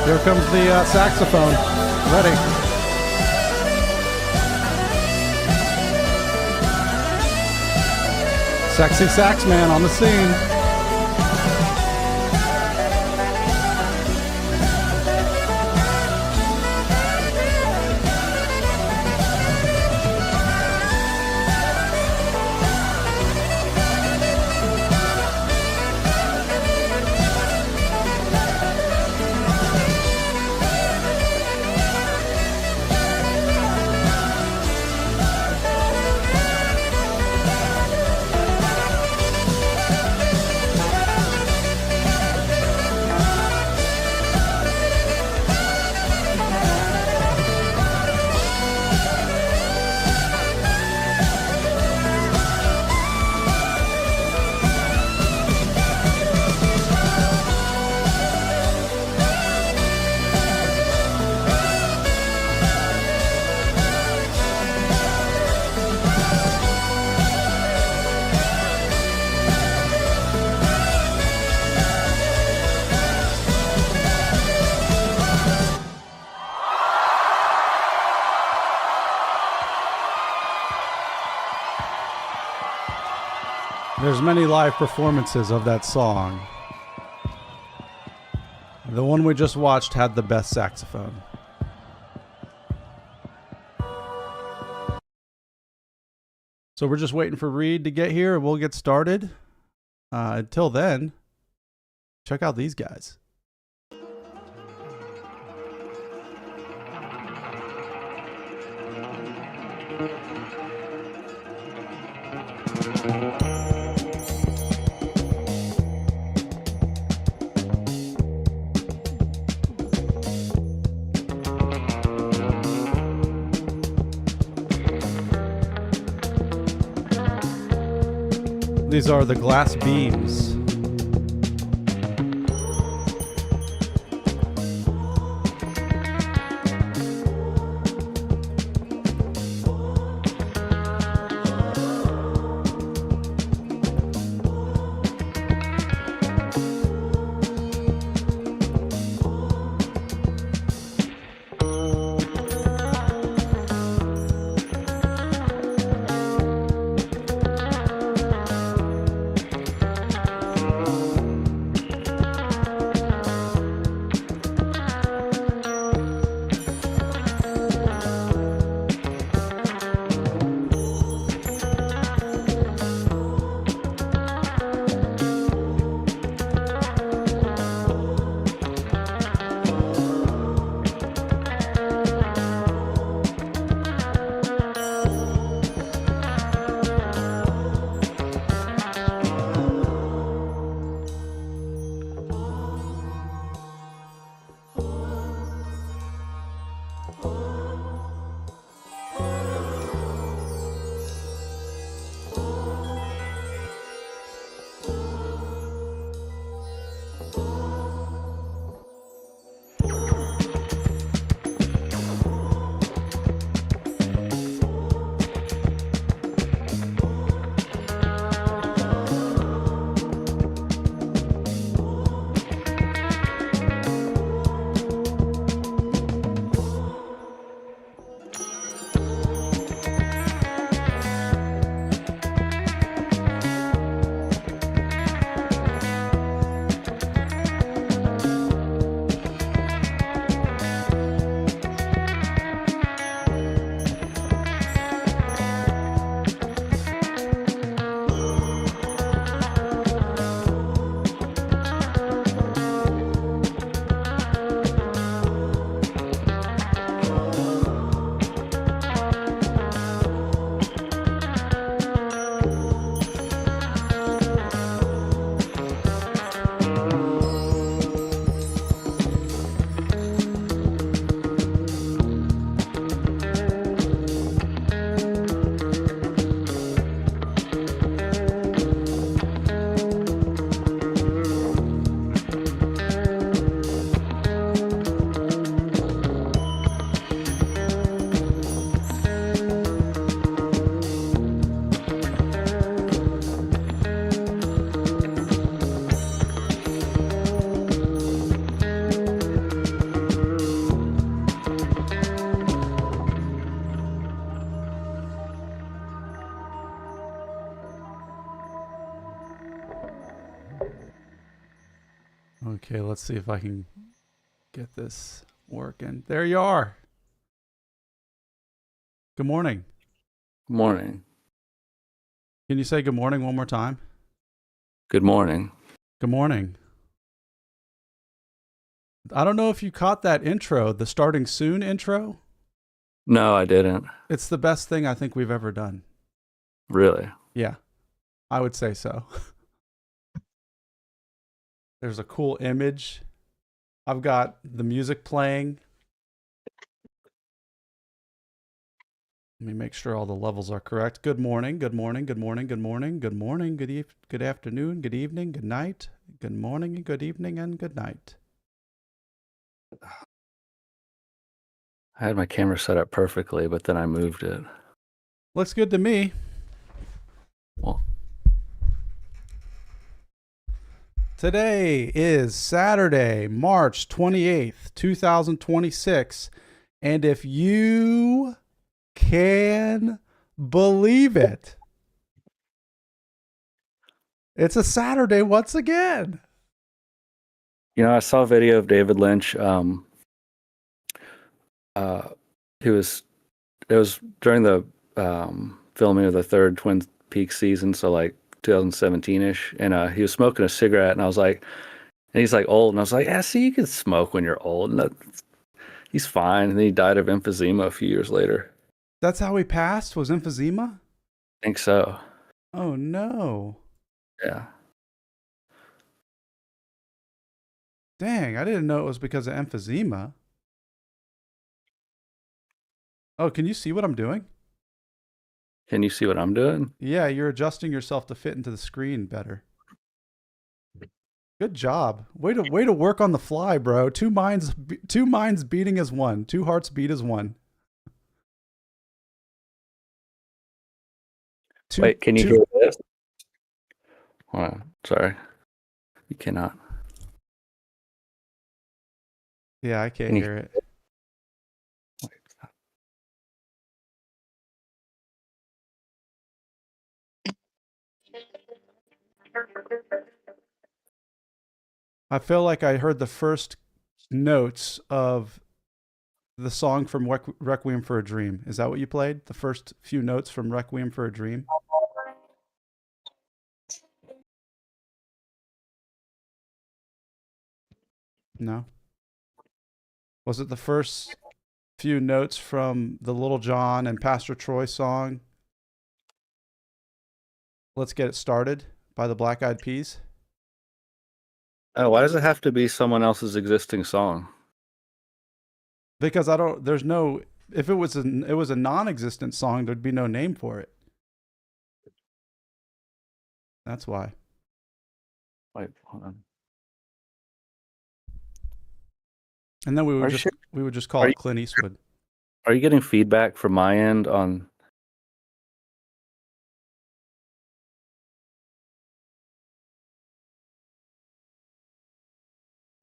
Here comes the saxophone. Ready. Sexy sax man on the scene. There's many live performances of that song. The one we just watched had the best saxophone. So we're just waiting for Reed to get here and we'll get started. Until then, check out these guys. These are the Glass Beams. let's see if I can get this working. There you are. Good morning. Morning. Can you say good morning one more time? Good morning. Good morning. I don't know if you caught that intro, the starting soon intro. No, I didn't. It's the best thing I think we've ever done. Really? Yeah, I would say so. There's a cool image. I've got the music playing. Let me make sure all the levels are correct. Good morning, good morning, good morning, good morning, good morning, good afternoon, good evening, good night, good morning, good evening, and good night. I had my camera set up perfectly, but then I moved it. Looks good to me. Well, Today is Saturday, March 28th, 2026. And if you can believe it, it's a Saturday once again. I saw a video of David Lynch. It was during the filming of the third Twin Peaks season, so like 2017-ish, and he was smoking a cigarette, and I was like, and he's like old, and I was like, yeah, see, you can smoke when you're old, and he's fine. And then he died of emphysema a few years later. That's how he passed, was emphysema? I think so. Oh, no. Yeah. Dang, I didn't know it was because of emphysema. Oh, can you see what I'm doing? Can you see what I'm doing? Yeah, you're adjusting yourself to fit into the screen better. Good job. Way to work on the fly, bro. Two minds beating as one. Two hearts beat as one. Wait, can you hear this? Hold on. Sorry. You cannot. Yeah, I can't Can you hear it. I feel like I heard the first notes of the song from Requiem for a Dream. Is that what you played? The first few notes from Requiem for a Dream? No. Was it the first few notes from the Little John and Pastor Troy song, Let's Get It Started by the Black Eyed Peas? Oh, why does it have to be someone else's existing song? Because if it was a non-existent song, there'd be no name for it. That's why. Wait, hold on. And then we would just call it Clint Eastwood. Are you getting feedback from my end on?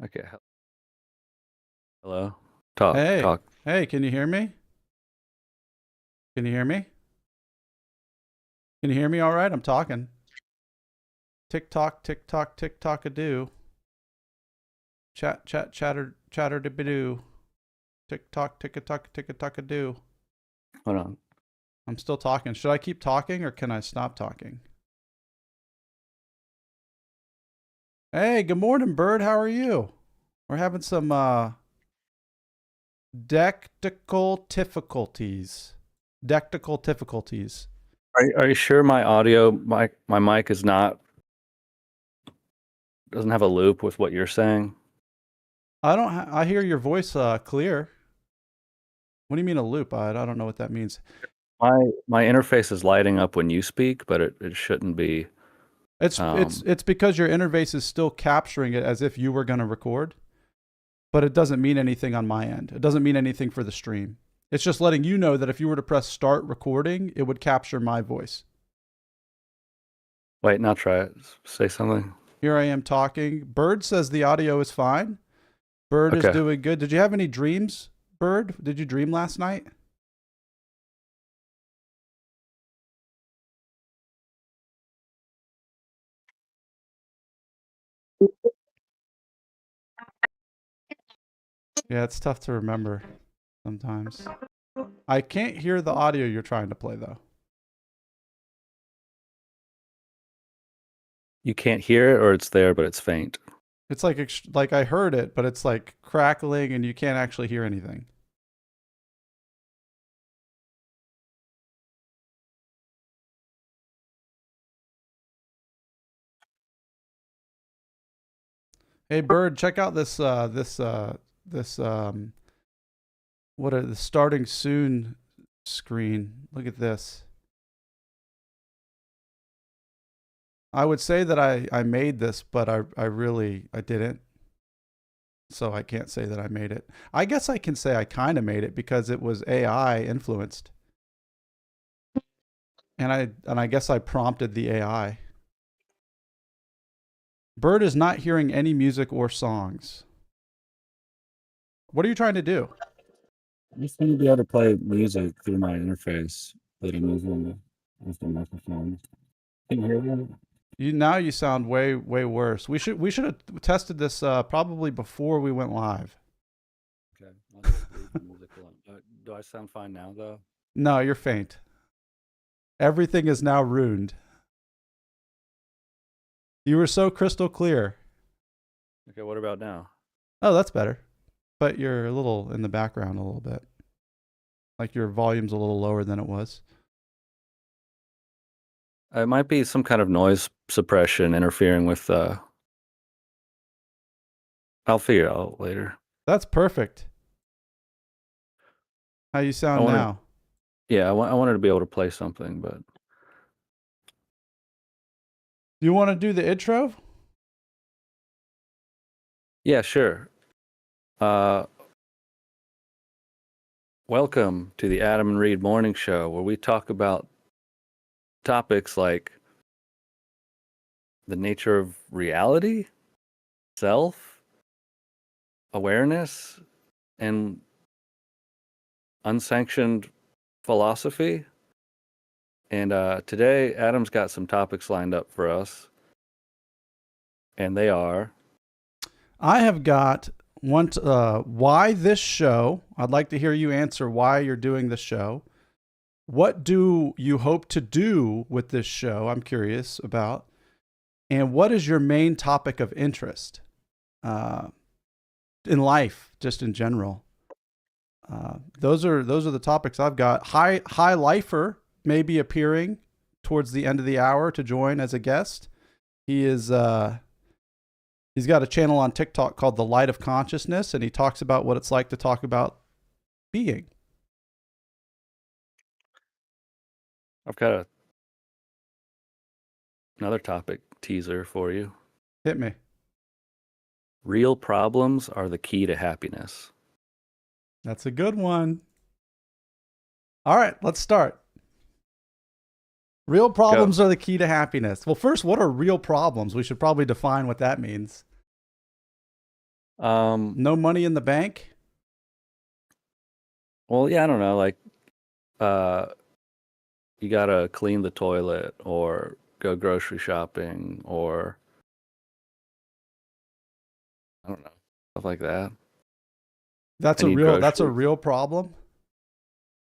Okay. Hello. Talk. Hey, can you hear me? Can you hear me? Can you hear me all right? I'm talking. Tick tock, a do. Chatter to be do. Tick tock, a do. Hold on. I'm still talking. Should I keep talking or can I stop talking? Hey, good morning, Bird. How are you? We're having some technical difficulties. Are you sure my audio, my mic is not, doesn't have a loop with what you're saying? I hear your voice clear. What do you mean a loop? I don't know what that means. My interface is lighting up when you speak, but it shouldn't be. It's because your interface is still capturing it as if you were going to record, but it doesn't mean anything on my end. It doesn't mean anything for the stream. It's just letting you know that if you were to press start recording, it would capture my voice. Wait, now try it. Say something. Here I am talking. Bird says the audio is fine. Bird is doing good. Did you have any dreams, Bird? Did you dream last night? Yeah, it's tough to remember sometimes. I can't hear the audio you're trying to play though. You can't hear it, or it's there, but it's faint. It's like I heard it, but it's like crackling and you can't actually hear anything. Hey Bird, check out this what are the starting soon screen. Look at this. I would say that I made this, but I really I didn't. So I can't say that I made it. I guess I can say I kind of made it because it was AI influenced. And I guess I prompted the AI. Bird is not hearing any music or songs. What are you trying to do? I just want to be able to play music through my interface that I'm using with the microphone. Can you hear me? You sound way worse. We should have tested this probably before we went live. Okay, I'll just leave the music alone. Do I sound fine now, though? No, you're faint. Everything is now ruined. You were so crystal clear. Okay, what about now? Oh, that's better. But you're a little in the background a little bit. Like your volume's a little lower than it was. It might be some kind of noise suppression interfering with. I'll figure it out later. That's perfect. How you sound now? Yeah, I wanted to be able to play something, but. You want to do the intro? Yeah, sure. Welcome to the Adam and Reed Morning Show, where we talk about topics like the nature of reality, self, awareness, and unsanctioned philosophy. And today, Adam's got some topics lined up for us. And they are... I have got one. Why this show? I'd like to hear you answer why you're doing this show. What do you hope to do with this show? I'm curious about. And what is your main topic of interest in life, just in general? Those are the topics I've got. High Lifer may be appearing towards the end of the hour to join as a guest. He is he's got a channel on TikTok called The Light of Consciousness, and he talks about what it's like to talk about being. I've got another topic teaser for you. Hit me. Real problems are the key to happiness. That's a good one. All right, let's start. Real problems are the key to happiness. Well, first, what are real problems? We should probably define what that means. No money in the bank? Well, yeah, I don't know. Like, you gotta clean the toilet or go grocery shopping or I don't know, stuff like that. That's a real problem?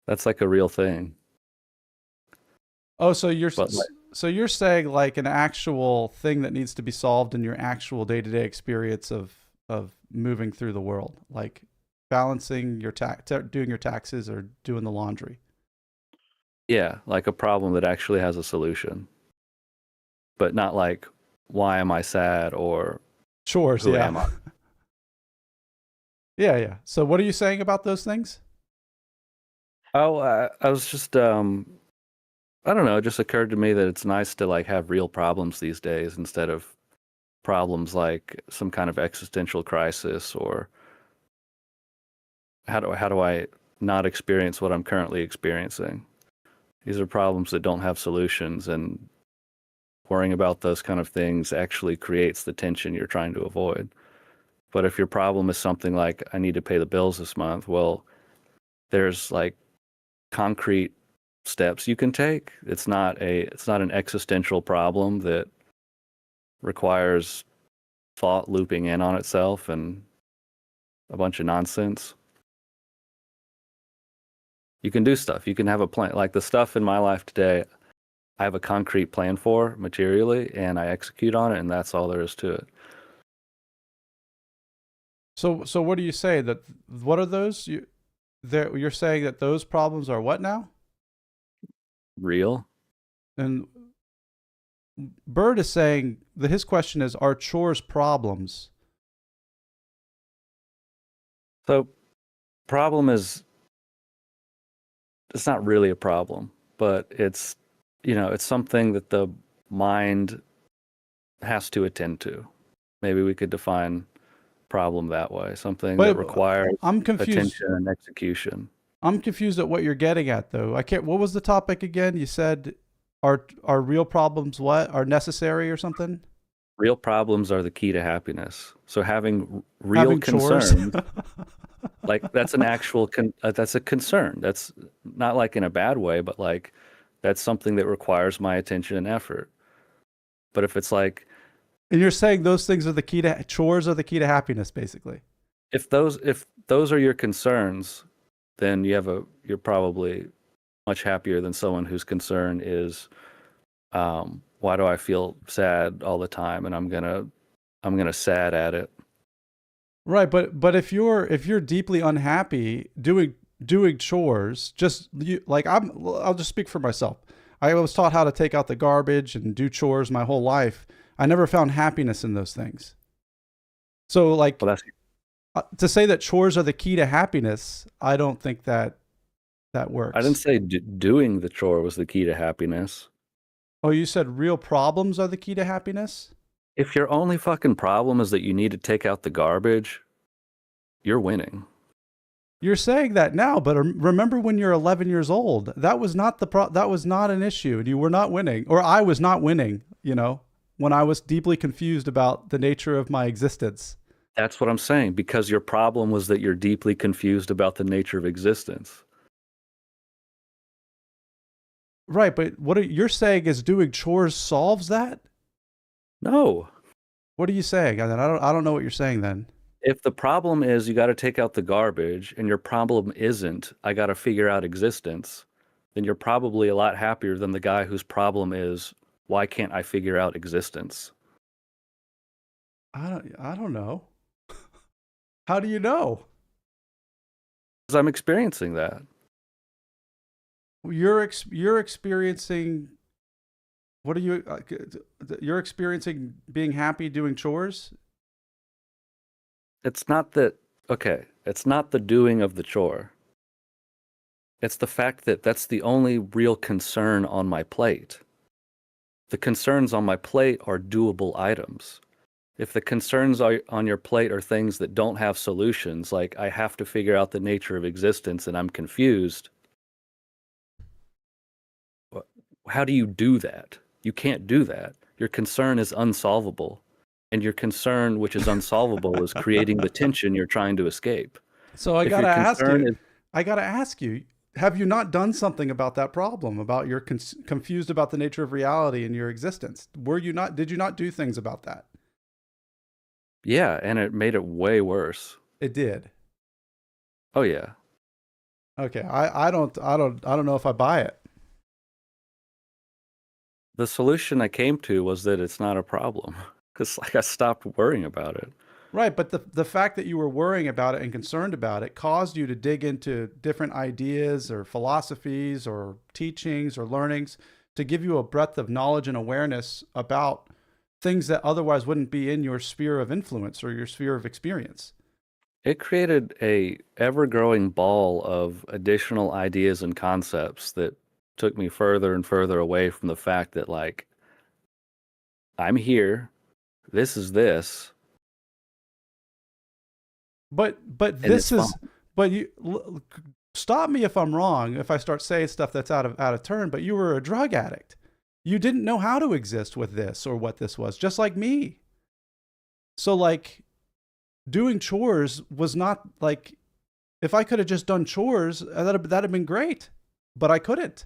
That's like a real thing. Oh, so you're saying like an actual thing that needs to be solved in your actual day-to-day experience of moving through the world, like balancing your doing your taxes or doing the laundry. Yeah, like a problem that actually has a solution. But not like, why am I sad or chores, who am I? Yeah. So what are you saying about those things? Oh, I was just I don't know, it just occurred to me that it's nice to like have real problems these days instead of problems like some kind of existential crisis or how do I not experience what I'm currently experiencing? These are problems that don't have solutions, and worrying about those kind of things actually creates the tension you're trying to avoid. But if your problem is something like, I need to pay the bills this month, well, there's like concrete steps you can take. It's not an existential problem that requires thought looping in on itself and a bunch of nonsense. You can do stuff. You can have a plan. Like the stuff in my life today, I have a concrete plan for materially, and I execute on it, and that's all there is to it. So what do you say that? What are those? You're saying that those problems are what now? Real. And Bird is saying that his question is, are chores problems? So problem is, it's not really a problem, but it's, it's something that the mind has to attend to. Maybe we could define problem that way, something that requires attention and execution. I'm confused at what you're getting at, though. What was the topic again? You said, are real problems what? Are necessary or something? Real problems are the key to happiness. So having real concerns, like that's an actual, that's a concern. That's not like in a bad way, but like that's something that requires my attention and effort. But if it's like, and you're saying those things are the key to chores are the key to happiness, basically. If those are your concerns, then you're probably much happier than someone whose concern is, why do I feel sad all the time, and I'm gonna sad at it. Right, but if you're deeply unhappy doing chores, I'll just speak for myself. I was taught how to take out the garbage and do chores my whole life. I never found happiness in those things. So to say that chores are the key to happiness, I don't think that works. I didn't say doing the chore was the key to happiness. Oh, you said real problems are the key to happiness? If your only fucking problem is that you need to take out the garbage, you're winning. You're saying that now, but remember when you're 11 years old, that was not that was not an issue, and you were not winning, or I was not winning, when I was deeply confused about the nature of my existence. That's what I'm saying, because your problem was that you're deeply confused about the nature of existence. Right, but what you're saying is doing chores solves that? No. What are you saying? I don't know what you're saying then. If the problem is you got to take out the garbage, and your problem isn't I got to figure out existence, then you're probably a lot happier than the guy whose problem is, why can't I figure out existence? I don't know. How do you know? Because I'm experiencing that. You're experiencing. What are you? You're experiencing being happy doing chores. It's not that. Okay, it's not the doing of the chore. It's the fact that that's the only real concern on my plate. The concerns on my plate are doable items. If the concerns on your plate are things that don't have solutions, like I have to figure out the nature of existence and I'm confused, how do you do that? You can't do that. Your concern is unsolvable. And your concern, which is unsolvable, is creating the tension you're trying to escape. So I got to ask you, have you not done something about that problem, about you're confused about the nature of reality and your existence? Did you not do things about that? Yeah, and it made it way worse. It did. Oh yeah. Okay, I don't know if I buy it. The solution I came to was that it's not a problem, because I stopped worrying about it. Right, but the fact that you were worrying about it and concerned about it caused you to dig into different ideas or philosophies or teachings or learnings to give you a breadth of knowledge and awareness about things that otherwise wouldn't be in your sphere of influence or your sphere of experience. It created a ever-growing ball of additional ideas and concepts that took me further and further away from the fact that, like, I'm here, this is this. But this is fun. But you stop me if I'm wrong if I start saying stuff that's out of turn, but you were a drug addict. You didn't know how to exist with this or what this was, just like me. So like doing chores was not like, if I could have just done chores, that'd have been great, but I couldn't.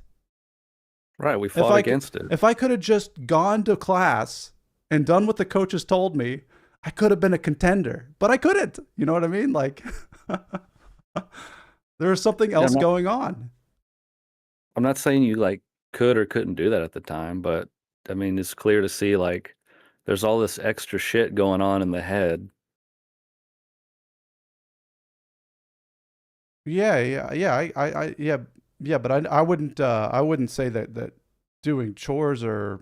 Right, we fought against it. If I could have just gone to class and done what the coaches told me, I could have been a contender, but I couldn't. You know what I mean? Like there was something Yeah, else going on. I'm not saying you like could or couldn't do that at the time, but I mean, it's clear to see like there's all this extra shit going on in the head. Yeah. But I wouldn't say that doing chores or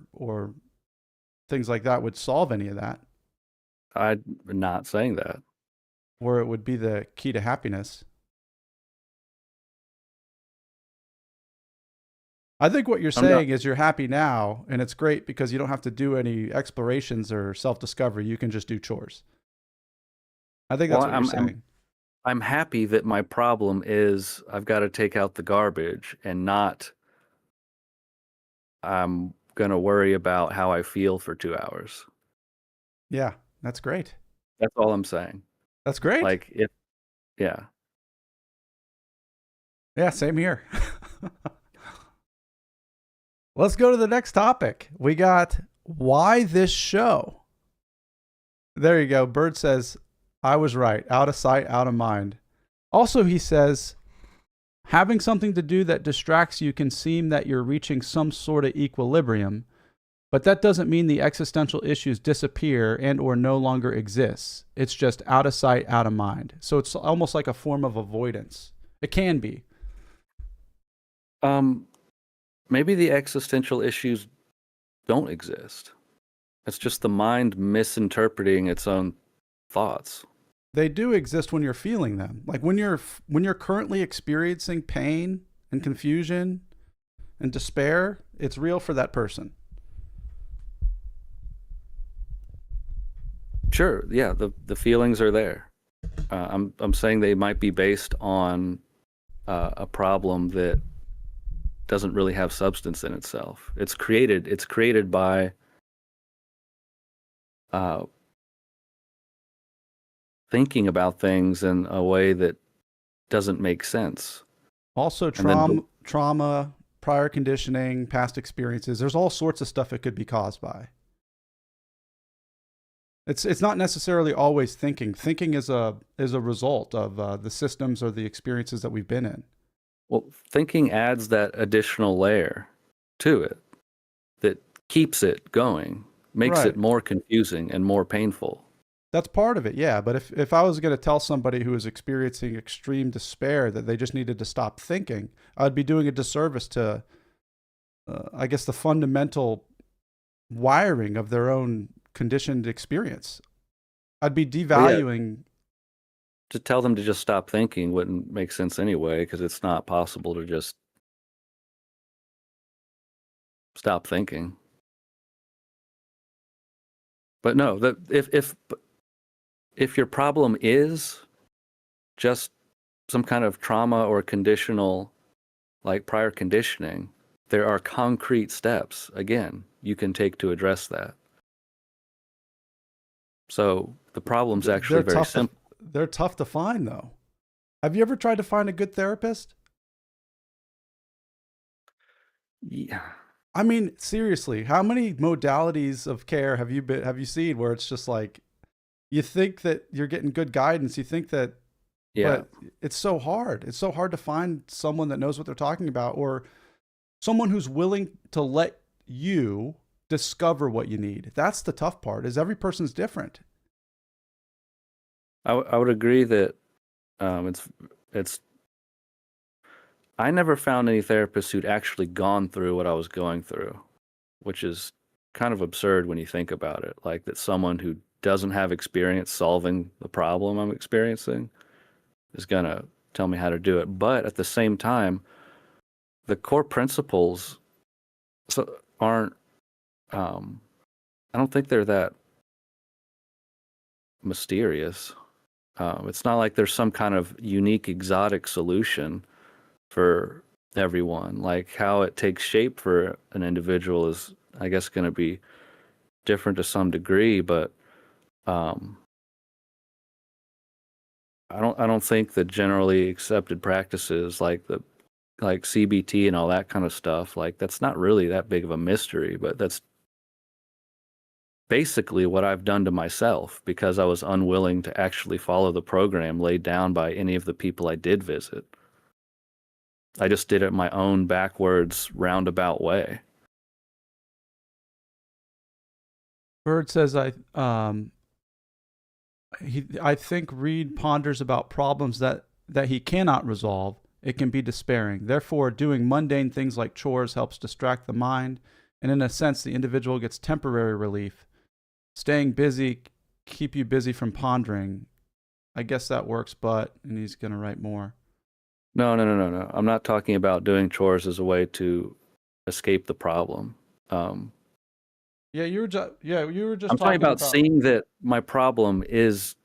things like that would solve any of that, I'm not saying that. or it would be the key to happiness. I think what you're I'm not. saying is you're happy now, and it's great because you don't have to do any explorations or self discovery. You can just do chores. I think that's Well, what you're saying. I'm happy that my problem is I've got to take out the garbage and not I'm gonna worry about how I feel for 2 hours. Yeah, that's great. That's all I'm saying. That's great. Like if yeah. Yeah, same here. Let's go to the next topic. We got why this show. There you go. Bird says, I was right. Out of sight, out of mind. Also, he says, having something to do that distracts you can seem that you're reaching some sort of equilibrium, but that doesn't mean the existential issues disappear and or no longer exists. It's just out of sight, out of mind. So it's almost like a form of avoidance. It can be. Maybe the existential issues don't exist. It's just the mind misinterpreting its own thoughts. They do exist when you're feeling them. Like when you're currently experiencing pain and confusion and despair, it's real for that person. Sure, yeah, the feelings are there. I'm saying they might be based on a problem that doesn't really have substance in itself. It's created by thinking about things in a way that doesn't make sense. Also, trauma, prior conditioning, past experiences. There's all sorts of stuff it could be caused by. It's not necessarily always thinking. Thinking is a result of the systems or the experiences that we've been in. Well, thinking adds that additional layer to it that keeps it going, makes it more confusing and more painful. That's part of it, yeah. But if I was going to tell somebody who is experiencing extreme despair that they just needed to stop thinking, I'd be doing a disservice to, I guess, the fundamental wiring of their own conditioned experience. I'd be devaluing. Yeah. To tell them to just stop thinking wouldn't make sense anyway, because it's not possible to just stop thinking. But no, that if your problem is just some kind of trauma or conditional, like prior conditioning, there are concrete steps, again, you can take to address that. So the problem's actually very simple. They're tough to find, though. Have you ever tried to find a good therapist? Yeah. I mean, seriously, how many modalities of care have you seen where it's just like you think that you're getting good guidance, you think that, but it's so hard. It's so hard to find someone that knows what they're talking about, or someone who's willing to let you discover what you need. That's the tough part. Is every person's different. I would agree that it's. I never found any therapists who'd actually gone through what I was going through, which is kind of absurd when you think about it. Like that someone who doesn't have experience solving the problem I'm experiencing is gonna tell me how to do it. But at the same time, the core principles aren't. I don't think they're that mysterious. It's not like there's some kind of unique, exotic solution for everyone. Like how it takes shape for an individual is, I guess, going to be different to some degree. But I don't think the generally accepted practices like CBT and all that kind of stuff, like that's not really that big of a mystery. But basically what I've done to myself because I was unwilling to actually follow the program laid down by any of the people I did visit. I just did it my own backwards, roundabout way. Bird says, I think Reed ponders about problems that he cannot resolve. It can be despairing. Therefore, doing mundane things like chores helps distract the mind, and in a sense, the individual gets temporary relief. Staying busy keep you busy from pondering. I guess that works, but and he's gonna write more. No. I'm not talking about doing chores as a way to escape the problem. Yeah, you were just I'm talking about seeing that my problem is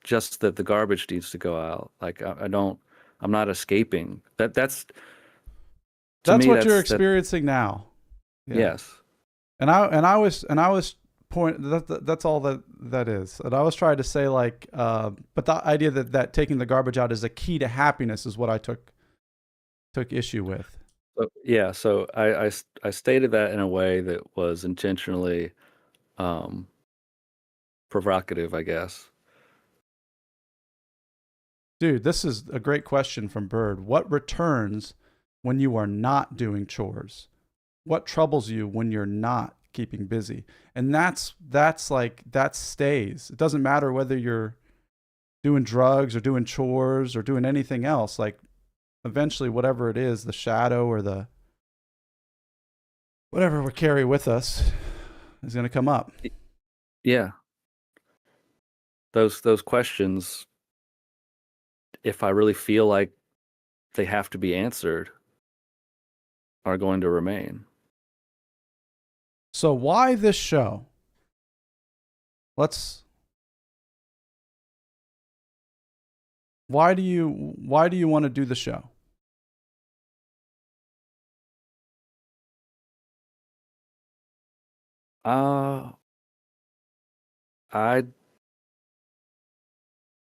just that the garbage needs to go out. Like I'm not escaping. That's what you're experiencing now. Yeah. Yes. And I was that's all that is. And I was trying to say like, but the idea that taking the garbage out is a key to happiness is what I took issue with. So I stated that in a way that was intentionally provocative, I guess. Dude, this is a great question from Bird. What returns when you are not doing chores? What troubles you when you're not keeping busy? And that stays. It doesn't matter whether you're doing drugs or doing chores or doing anything else. Like eventually whatever it is, the shadow or the whatever we carry with us is going to come up. Yeah. Those questions, if I really feel like they have to be answered, are going to remain. So why this show? Why do you want to do the show? I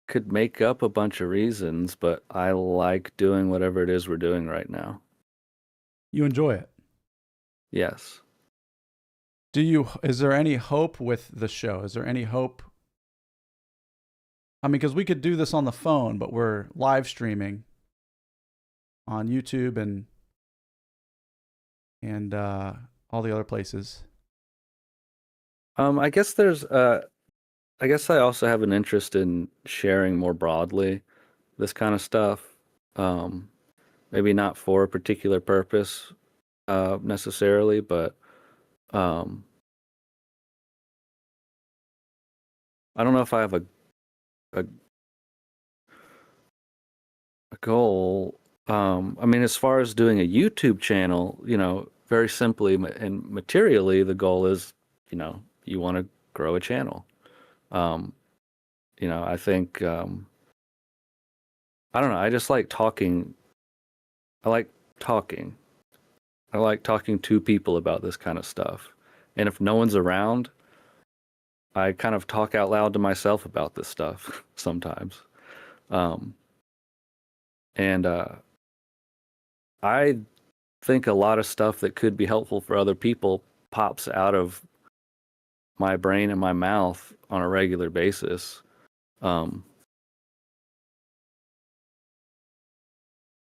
could make up a bunch of reasons, but I like doing whatever it is we're doing right now. You enjoy it? Yes. Is there any hope with the show? Is there any hope? I mean, because we could do this on the phone, but we're live streaming on YouTube and all the other places. I guess I guess I also have an interest in sharing more broadly this kind of stuff. Maybe not for a particular purpose necessarily, but I don't know if I have a goal. I mean, as far as doing a YouTube channel, very simply and materially, the goal is, you want to grow a channel. I think, I don't know. I just like talking. I like talking. I like talking to people about this kind of stuff. And if no one's around, I kind of talk out loud to myself about this stuff sometimes. I think a lot of stuff that could be helpful for other people pops out of my brain and my mouth on a regular basis.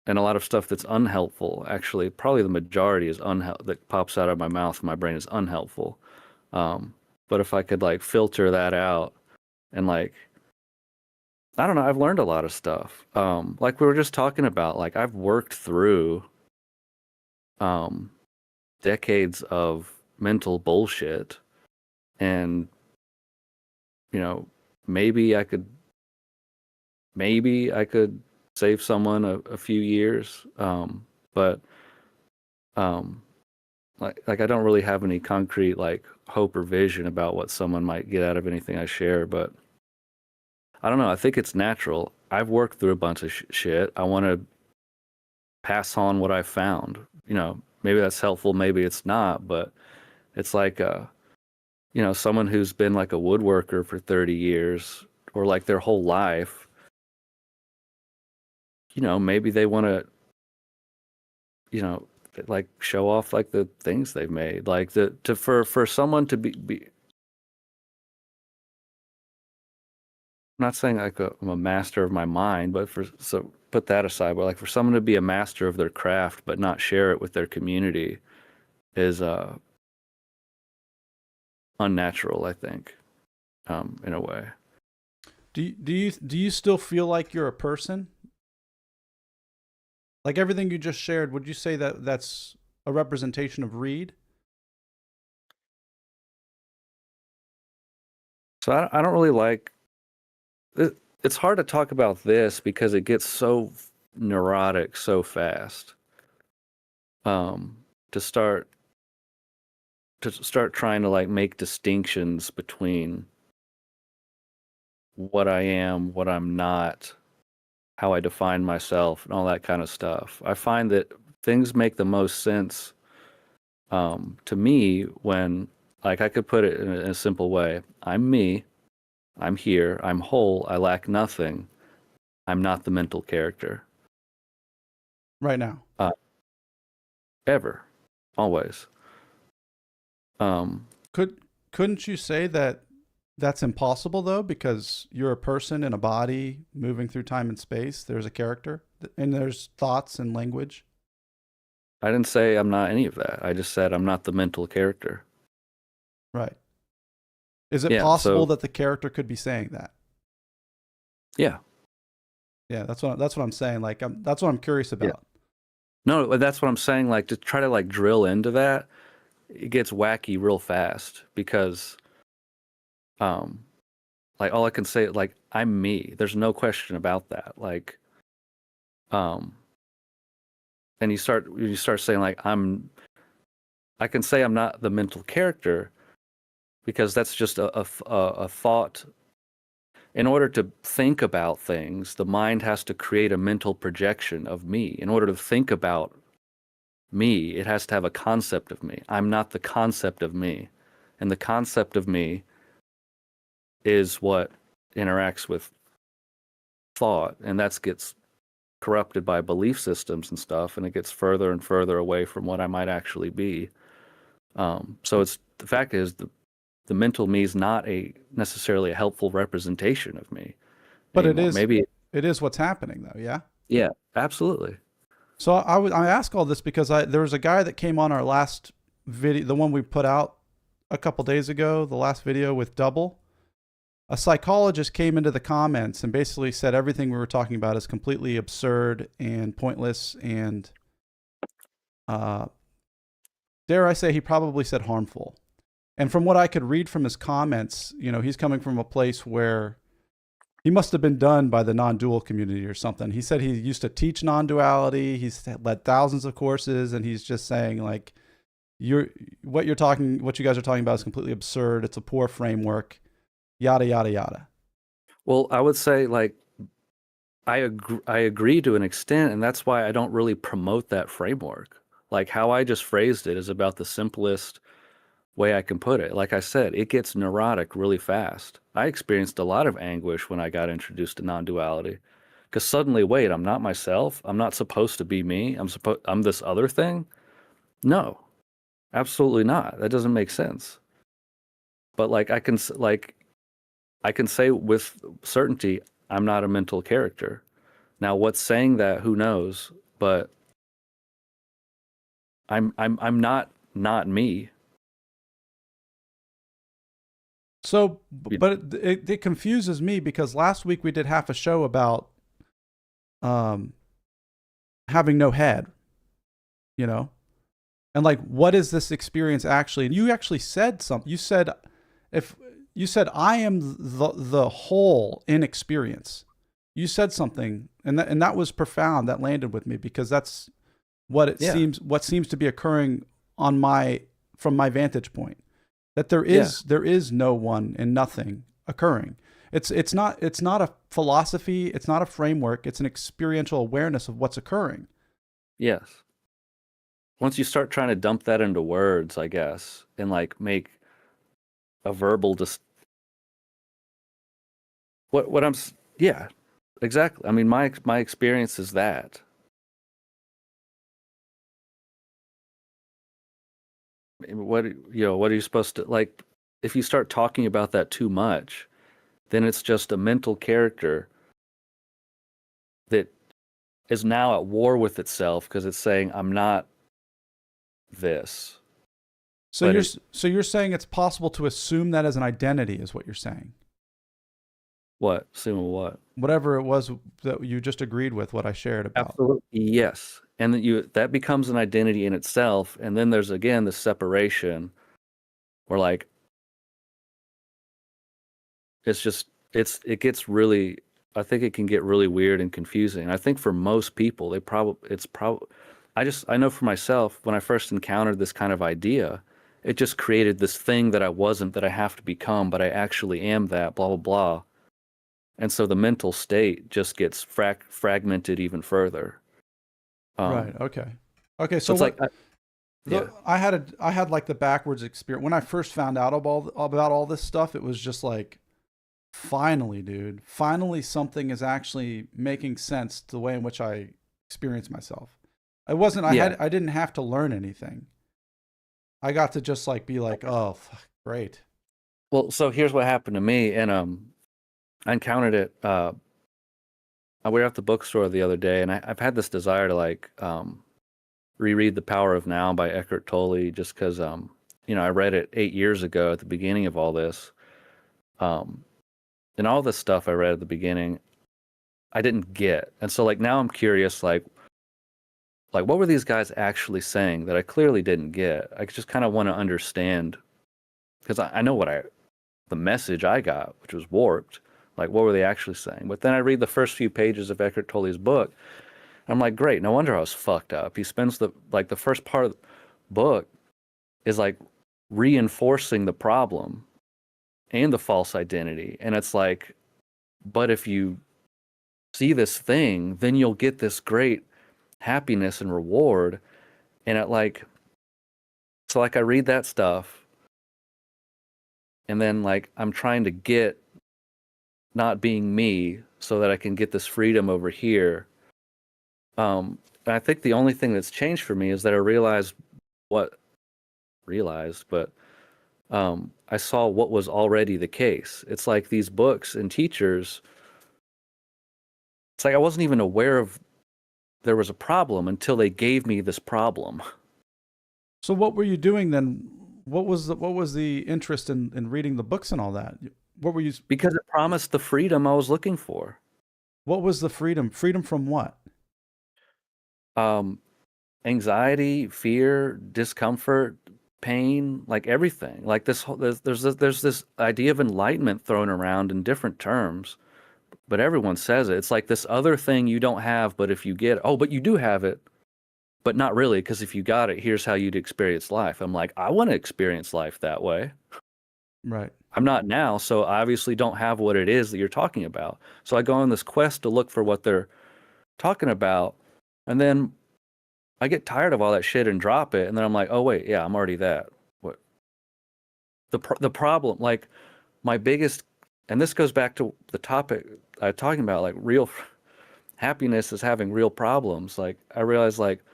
And a lot of stuff that's unhelpful, actually, probably the majority is that pops out of my mouth and my brain is unhelpful. But if I could filter that out and I don't know, I've learned a lot of stuff. Like we were just talking about, I've worked through decades of mental bullshit, and maybe I could save someone a few years, but I don't really have any concrete hope or vision about what someone might get out of anything I share. But I don't know, I think it's natural. I've worked through a bunch of shit. I want to pass on what I found. Maybe that's helpful, maybe it's not, but it's someone who's been a woodworker for 30 years or their whole life, maybe they want to, like show off like the things they've made, like for someone to be I'm not saying like I'm a master of my mind, but so put that aside, but like for someone to be a master of their craft but not share it with their community is unnatural, I think, in a way. Do you still feel like you're a person? Like everything you just shared, would you say that that's a representation of Reed? So I don't really like it. It's hard to talk about this because it gets so neurotic so fast. To start trying to like make distinctions between what I am, what I'm not, how I define myself, and all that kind of stuff. I find that things make the most sense to me when, like, I could put it in a simple way. I'm me. I'm here. I'm whole. I lack nothing. I'm not the mental character. Right now. Ever. Always. Couldn't you say that that's impossible though, because you're a person in a body moving through time and space? There's a character and there's thoughts and language. I didn't say I'm not any of that. I just said I'm not the mental character. Right. Is it Yeah, possible so that the character could be saying that? yeah. Yeah, that's what I'm saying. Like, that's what I'm curious Yeah. about. No, that's what I'm saying. Like to try to like drill into that, it gets wacky real fast because like all I can say, like, I'm me. There's no question about that. Like, and you start saying like I can say I'm not the mental character because that's just a thought. In order to think about things, the mind has to create a mental projection of me. In order to think about me, it has to have a concept of me. I'm not the concept of me. And the concept of me is what interacts with thought, and that gets corrupted by belief systems and stuff, and it gets further and further away from what I might actually be. So it's the fact is the mental me is not necessarily a helpful representation of me But anymore. Maybe it is what's happening though. Yeah. yeah, absolutely. So I ask all this because there was a guy that came on our last video, the one we put out a couple days ago, the last video with Double. A psychologist came into the comments and basically said everything we were talking about is completely absurd and pointless and, dare I say, he probably said harmful. And from what I could read from his comments, he's coming from a place where he must have been done by the non-dual community or something. He said he used to teach non-duality. He's led thousands of courses, and he's just saying like, what you guys are talking about is completely absurd. It's a poor framework. Yada yada yada. Well, I would say like I agree to an extent, and that's why I don't really promote that framework. Like how I just phrased it is about the simplest way I can put it. Like I said, it gets neurotic really fast. I experienced a lot of anguish when I got introduced to non-duality, because suddenly, wait, I'm not myself. I'm not supposed to be me. I'm this other thing. No, absolutely not. That doesn't make sense. But like I can say with certainty, I'm not a mental character. Now, what's saying that? Who knows? But I'm not me. So, but it confuses me because last week we did half a show about having no head, and like, what is this experience actually? And you actually said something. You said I am the whole in experience. You said something, and that was profound. That landed with me because that's what seems to be occurring from my vantage point. That there is no one and nothing occurring. It's not a philosophy. It's not a framework. It's an experiential awareness of what's occurring. Yes. Once you start trying to dump that into words, I guess, and like make a verbal yeah, exactly. I mean, my experience is that. what what are you supposed to like? If you start talking about that too much, then it's just a mental character that is now at war with itself because it's saying I'm not this. So you're saying it's possible to assume that as an identity is what you're saying. What? Assuming what? Whatever it was that you just agreed with what I shared about. Absolutely. Yes. And that becomes an identity in itself. And then there's again the separation where like it gets really, I think it can get really weird and confusing. I think for most people I know for myself when I first encountered this kind of idea, it just created this thing that I wasn't, that I have to become, but I actually am that, blah blah blah. And so the mental state just gets fragmented even further. Right. Okay. Okay. So it's what, like, yeah. I had like the backwards experience when I first found out about all this stuff. It was just like, finally, dude, finally something is actually making sense to the way in which I experience myself. It wasn't. I didn't have to learn anything. I got to just like be like, oh, great. Well, so here's what happened to me, and I encountered it. We were at the bookstore the other day, and I've had this desire to like reread The Power of Now by Eckhart Tolle, just because I read it 8 years ago at the beginning of all this, and all this stuff I read at the beginning, I didn't get, and so like now I'm curious, like what were these guys actually saying that I clearly didn't get? I just kind of want to understand, because I know the message I got, which was warped. Like, what were they actually saying? But then I read the first few pages of Eckhart Tolle's book. And I'm like, great, no wonder I was fucked up. He spends the first part of the book is like reinforcing the problem and the false identity. And it's like, but if you see this thing, then you'll get this great happiness and reward. And so I read that stuff. And then like, I'm trying to get not being me so that I can get this freedom over here. And I think the only thing that's changed for me is that I I saw what was already the case. It's like these books and teachers, it's like I wasn't even aware of there was a problem until they gave me this problem. So what were you doing then? What was the interest in reading the books and all that? What were you? Because it promised the freedom I was looking for. What was the freedom? Freedom from what? Anxiety, fear, discomfort, pain, like everything. Like there's this idea of enlightenment thrown around in different terms, but everyone says it. It's like this other thing you don't have, but if you get it, but you do have it, but not really, because if you got it, here's how you'd experience life. I'm like, I want to experience life that way. Right. I'm not now, so I obviously don't have what it is that you're talking about. So I go on this quest to look for what they're talking about, and then I get tired of all that shit and drop it, and then I'm like, oh wait, yeah, I'm already that. What? The problem, like my biggest, and this goes back to the topic I'm talking about, like real happiness is having real problems. Like I realized, like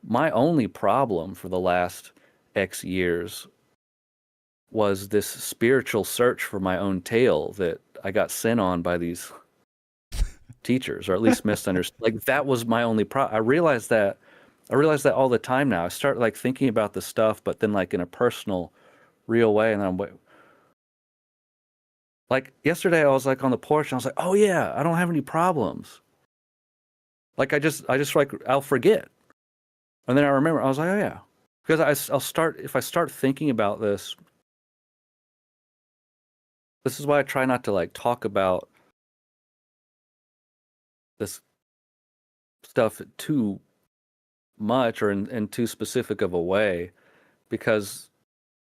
my only problem for the last X years was this spiritual search for my own tail that I got sent on by these teachers, or at least misunderstood. Like that was my only problem. I realized that all the time now. I start like thinking about the stuff, but then like in a personal, real way. And then I'm like yesterday, I was like on the porch and I was like, oh yeah, I don't have any problems. Like I just like, I'll forget. And then I remember, I was like, oh yeah. Because if I start thinking about this is why I try not to like talk about this stuff too much or in too specific of a way, because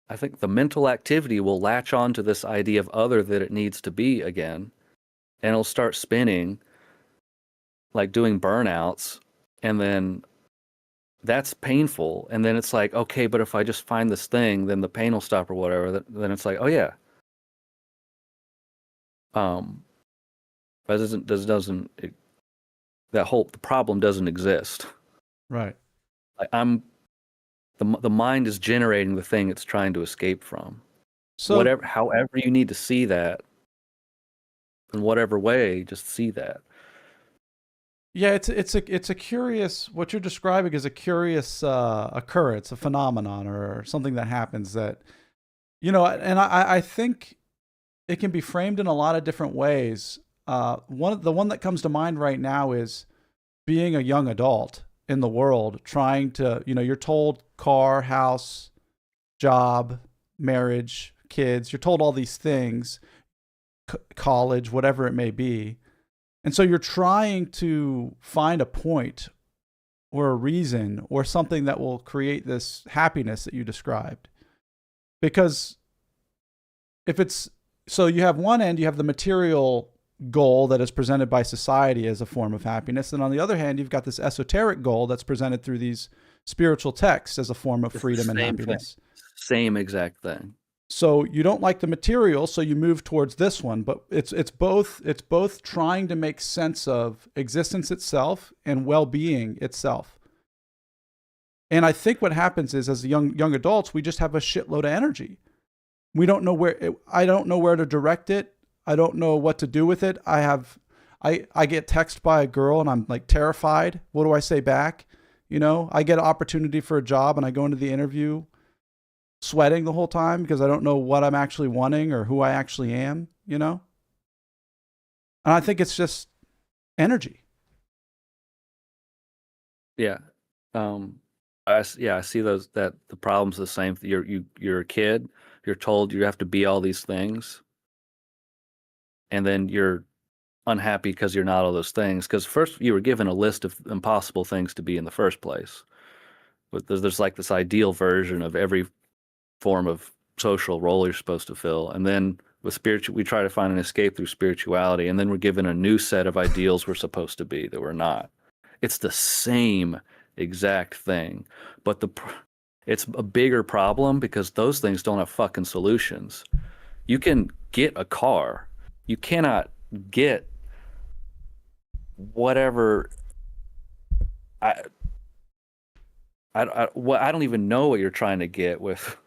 I think the mental activity will latch on to this idea of other that it needs to be again, and it'll start spinning, like doing burnouts, and then that's painful. And then it's like, okay, but if I just find this thing, then the pain will stop or whatever. Then it's like, oh yeah. But the problem doesn't exist. Right. Like The mind is generating the thing it's trying to escape from. So However you need to see that, in whatever way, just see that. yeah, it's a curious. What you're describing is a curious occurrence, a phenomenon, or something that happens that and I think it can be framed in a lot of different ways. The one that comes to mind right now is being a young adult in the world, trying to, you're told car, house, job, marriage, kids. You're told all these things, college, whatever it may be. And so you're trying to find a point or a reason or something that will create this happiness that you described. Because if it's, so you have one end, you have the material goal that is presented by society as a form of happiness. And on the other hand, you've got this esoteric goal that's presented through these spiritual texts as a form of freedom and happiness. Same exact thing. So you don't like the material, so you move towards this one, but it's both trying to make sense of existence itself and well-being itself. And I think what happens is, as young adults, we just have a shitload of energy. We don't know I don't know where to direct it. I don't know what to do with it. I get texted by a girl and I'm like terrified. What do I say back? I get an opportunity for a job and I go into the interview sweating the whole time because I don't know what I'm actually wanting or who I actually am, And I think it's just energy. Yeah. I see that the problem's the same. You're a kid, you're told you have to be all these things, and then you're unhappy because you're not all those things. Because first you were given a list of impossible things to be in the first place. But there's like this ideal version of every form of social role you're supposed to fill, and then with we try to find an escape through spirituality, and then we're given a new set of ideals we're supposed to be that we're not. It's the same exact thing, but it's a bigger problem because those things don't have fucking solutions. You can get a car, you cannot get whatever. I don't even know what you're trying to get with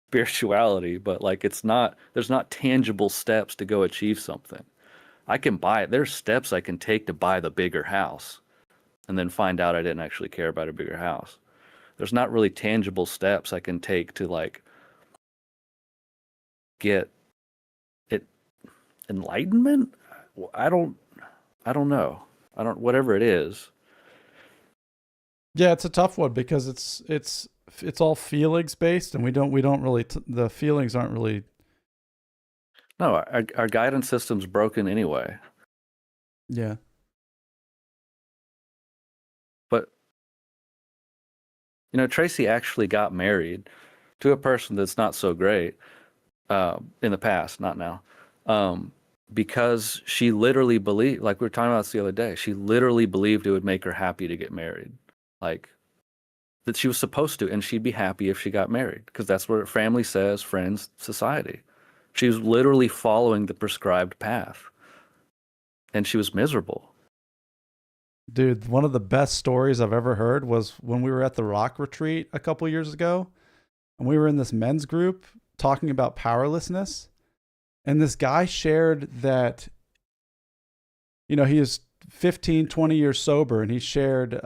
spirituality, but like there's not tangible steps to go achieve something. I can buy it. There's steps I can take to buy the bigger house and then find out I didn't actually care about a bigger house. There's not really tangible steps I can take to like get it enlightenment. I don't know. Whatever it is. Yeah, it's a tough one because it's all feelings based, and we don't really the feelings aren't really. No, our guidance system's broken anyway. Yeah. But Tracy actually got married to a person that's not so great in the past, not now, because she literally believed, like we were talking about this the other day, she literally believed it would make her happy to get married. Like that she was supposed to, and she'd be happy if she got married because that's what her family says, friends, society. She was literally following the prescribed path, and she was miserable. Dude, one of the best stories I've ever heard was when we were at the Rock Retreat a couple years ago, and we were in this men's group talking about powerlessness, and this guy shared that, he is 15, 20 years sober, and he shared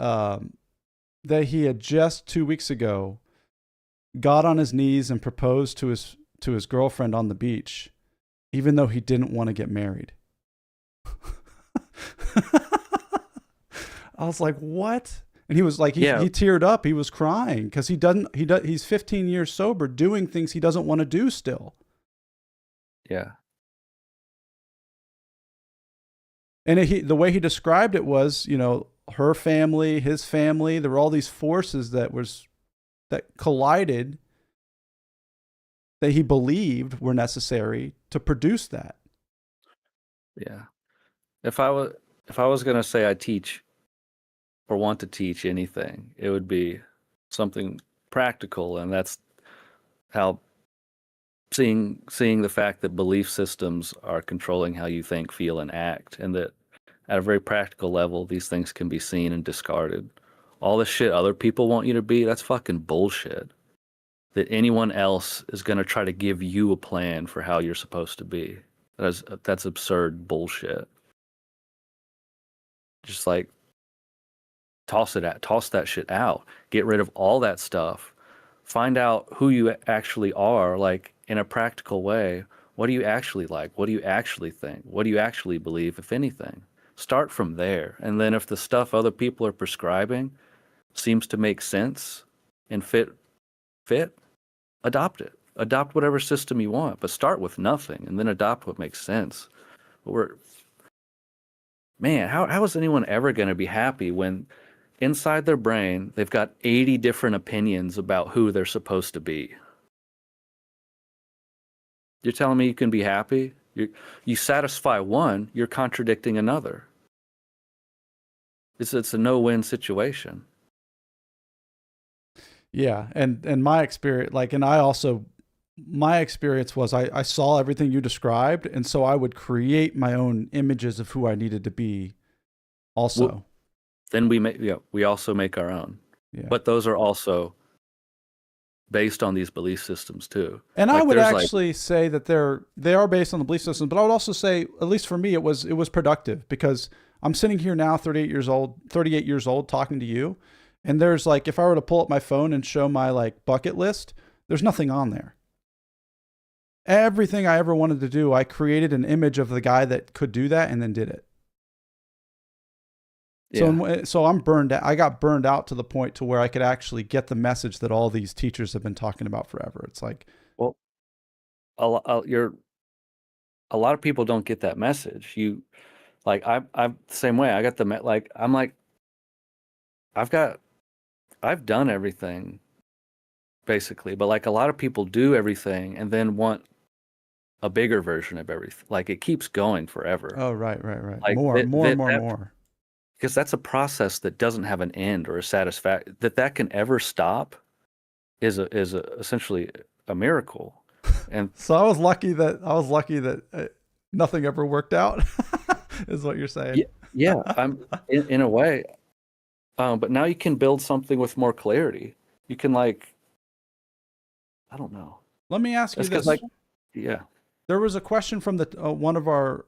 that he had just 2 weeks ago got on his knees and proposed to his girlfriend on the beach, even though he didn't want to get married. I was like, what? And he was like, he teared up. He was crying because he's 15 years sober doing things he doesn't want to do still. Yeah. And the way he described it was, her family, his family, there were all these forces that collided that he believed were necessary to produce that. Yeah. If I was going to say I teach or want to teach anything, it would be something practical, and that's how seeing the fact that belief systems are controlling how you think, feel, and act, and that at a very practical level, these things can be seen and discarded all the shit other people want you to be, that's fucking bullshit. That anyone else is going to try to give you a plan for how you're supposed to be. That's absurd bullshit. Just like toss that shit out. Get rid of all that stuff. Find out who you actually are, like in a practical way. What do you actually like? What do you actually think? What do you actually believe, if anything? Start from there. And then if the stuff other people are prescribing seems to make sense and fit, adopt it. Adopt whatever system you want, but start with nothing and then adopt what makes sense. Man, how is anyone ever going to be happy when inside their brain they've got 80 different opinions about who they're supposed to be? You're telling me you can be happy? You satisfy one, you're contradicting another. It's a no-win situation. Yeah, and my experience, my experience was I saw everything you described, and so I would create my own images of who I needed to be. Also, well, then we also make our own. Yeah. But those are also based on these belief systems too. And I would actually say that they are based on the belief system, but I would also say, at least for me, it was productive, because I'm sitting here now, 38 years old, talking to you. And there's like, if I were to pull up my phone and show my like bucket list, there's nothing on there. Everything I ever wanted to do, I created an image of the guy that could do that and then did it. Yeah. So I'm burned out. I got burned out to the point to where I could actually get the message that all these teachers have been talking about forever. It's like, well, a lot of people don't get that message. I'm the same way. I got I've done everything basically, but like a lot of people do everything and then want a bigger version of everything. Like it keeps going forever. Oh, right. Like more. Because that's a process that doesn't have an end or a satisfaction. That can ever stop is essentially a miracle. And so I was lucky that nothing ever worked out. Is what you're saying? Yeah. I'm in a way. But now you can build something with more clarity. You can I don't know. Let me ask you this. Yeah. There was a question from one of our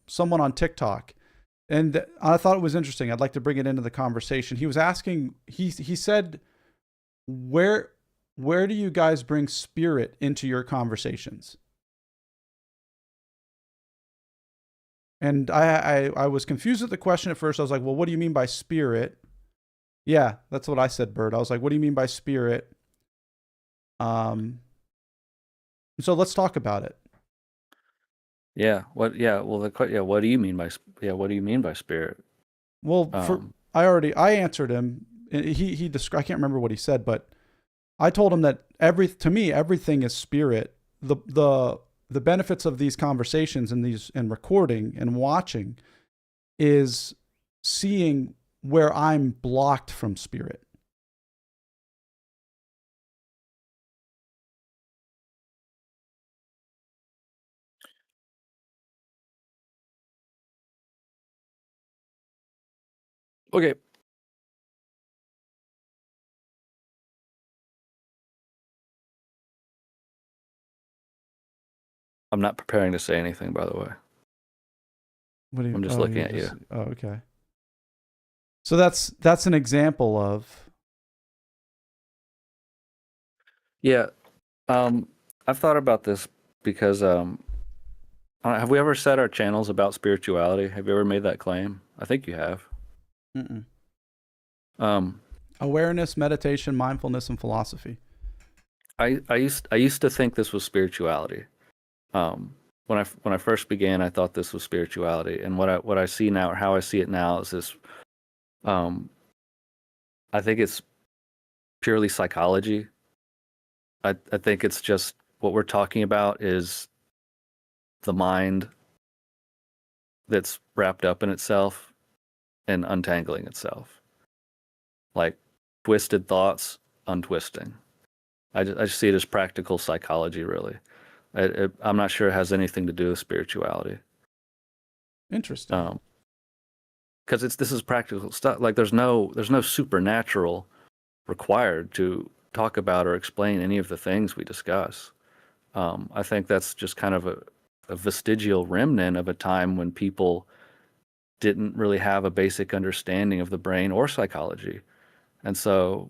someone on TikTok. And I thought it was interesting. I'd like to bring it into the conversation. He was asking, he said, where do you guys bring spirit into your conversations? And I was confused with the question at first. I was like, well, what do you mean by spirit? Yeah, that's what I said, Bert. I was like, what do you mean by spirit? So let's talk about it. Yeah. What do you mean by spirit? Well, I answered him. He described, I can't remember what he said, but I told him that to me everything is spirit. The benefits of these conversations and recording and watching is seeing where I'm blocked from spirit. Okay. I'm not preparing to say anything, by the way. I'm just looking at you. Oh, okay. So that's an example of. Yeah. I've thought about this because have we ever said our channel's about spirituality? Have you ever made that claim? I think you have. Mm-mm. Awareness, meditation, mindfulness, and philosophy. I used to think this was spirituality. When I first began, I thought this was spirituality, and what I see now, or how I see it now, is this. I think it's purely psychology. I think it's just what we're talking about is the mind that's wrapped up in itself and untangling itself, like twisted thoughts untwisting. I just see it as practical psychology, really. I'm not sure it has anything to do with spirituality. Interesting. because this is practical stuff. Like there's no supernatural required to talk about or explain any of the things we discuss. I think that's just kind of a vestigial remnant of a time when people didn't really have a basic understanding of the brain or psychology. And so,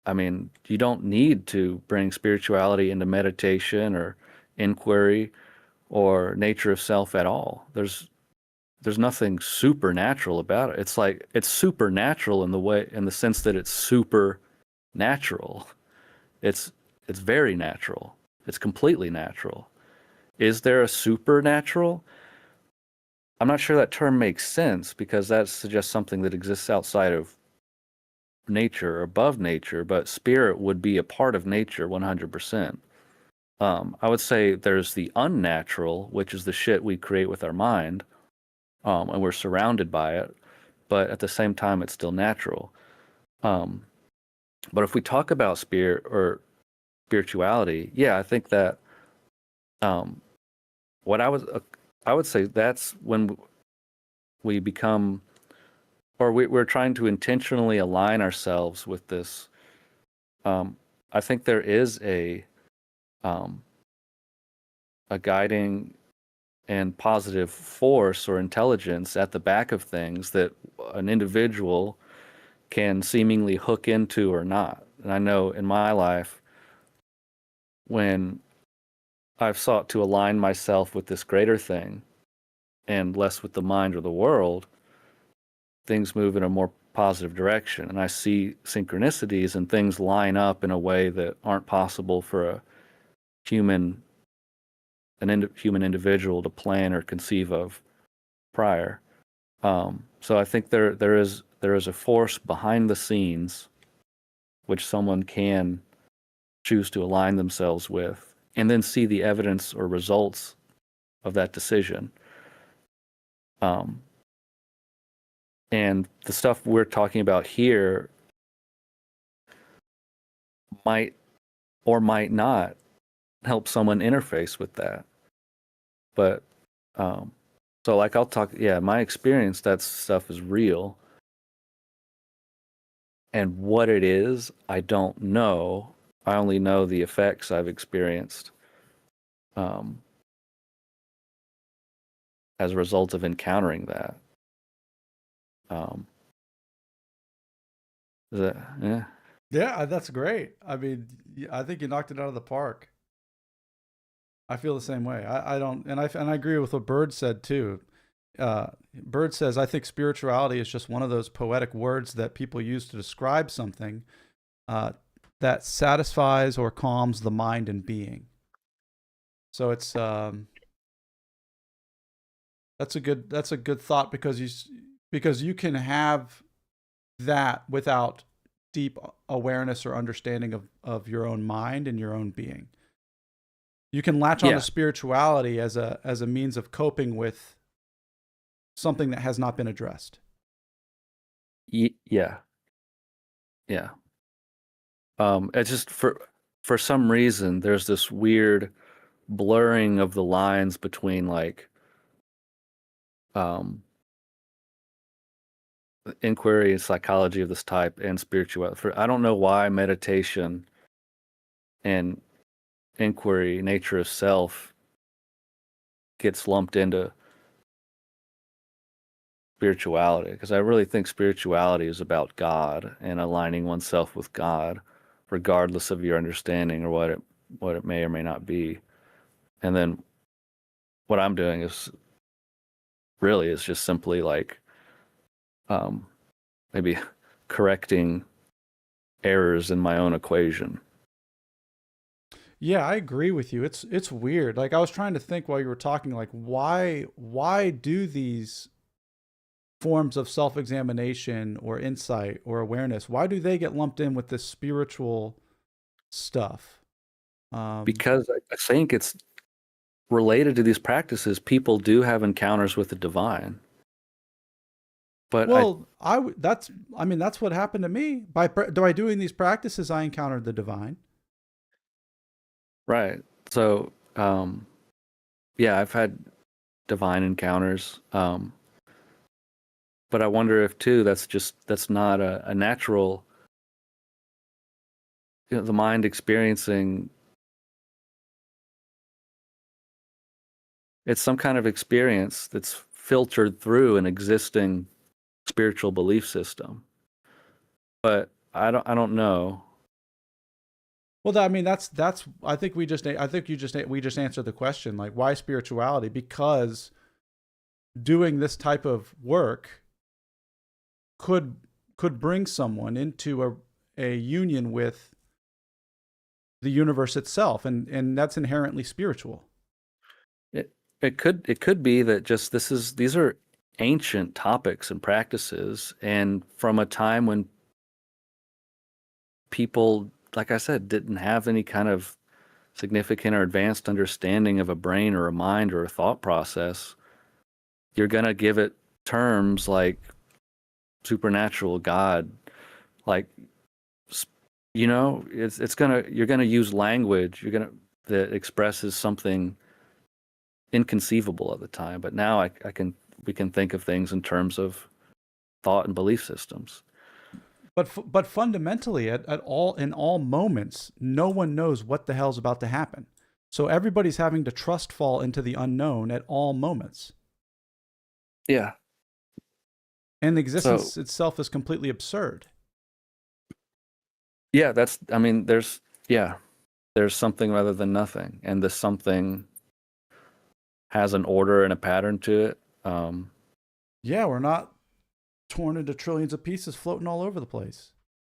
I mean, you don't need to bring spirituality into meditation or inquiry or nature of self at all. There's nothing supernatural about it. It's like it's supernatural in the sense that it's super natural. It's it's very natural. It's completely natural. Is there a supernatural? I'm not sure that term makes sense because that suggests something that exists outside of nature or above nature, but spirit would be a part of nature 100%. I would say there's the unnatural, which is the shit we create with our mind, and we're surrounded by it, but at the same time, it's still natural. Um, but if we talk about spirit or spirituality, yeah, I think that um, what I would say that's when we become, or we're trying to intentionally align ourselves with this. I think there is um, a guiding and positive force or intelligence at the back of things that an individual can seemingly hook into or not. And I know in my life, when I've sought to align myself with this greater thing and less with the mind or the world, things move in a more positive direction. And I see synchronicities and things line up in a way that aren't possible for a human, human individual to plan or conceive of prior. So I think there is a force behind the scenes which someone can choose to align themselves with, and then see the evidence or results of that decision. Um, and the stuff we're talking about here might or might not help someone interface with that. But so like I'll talk, yeah, my experience, that stuff is real. And what it is, I don't know. I only know the effects I've experienced um, as a result of encountering that. Um, is that, yeah. Yeah, that's great. I mean, I think you knocked it out of the park. I feel the same way. I don't, and I agree with what Bird said too. Bird says, I think spirituality is just one of those poetic words that people use to describe something uh, that satisfies or calms the mind and being. So it's that's a good thought because you can have that without deep awareness or understanding of your own mind and your own being. You can latch on to Yeah. spirituality as a means of coping with something that has not been addressed. Yeah. Yeah. It's just for some reason there's this weird blurring of the lines between like um inquiry and psychology of this type and spirituality. I don't know why meditation and inquiry, nature of self, gets lumped into spirituality, because I really think spirituality is about God and aligning oneself with God, regardless of your understanding or what it may or may not be. And then what I'm doing is just simply like um, maybe correcting errors in my own equation. Yeah, I agree with you. It's weird. Like I was trying to think while you were talking, like why do these forms of self-examination or insight or awareness, why do they get lumped in with this spiritual stuff? Because I think it's related to these practices. People do have encounters with the divine, but Well, I mean that's what happened to me. By doing these practices, I encountered the divine. right. So yeah, I've had divine encounters. but I wonder if too that's not a natural, the mind experiencing. It's some kind of experience that's filtered through an existing spiritual belief system. But I don't know. Well, I mean, that's. I think we just. I think we just answered the question. Like, why spirituality? Because doing this type of work could bring someone into a union with the universe itself, and that's inherently spiritual. It could be that just these are ancient topics and practices, and from a time when people, like I said, didn't have any kind of significant or advanced understanding of a brain or a mind or a thought process. You're gonna give it terms like supernatural, God, like, you're gonna use language that expresses something inconceivable at the time. But now we can think of things in terms of thought and belief systems. But fundamentally, at all in all moments, no one knows what the hell's about to happen. So everybody's having to trust fall into the unknown at all moments. Yeah. And existence itself is completely absurd. Yeah, there's something rather than nothing, and the something has an order and a pattern to it. Yeah, we're not torn into trillions of pieces floating all over the place.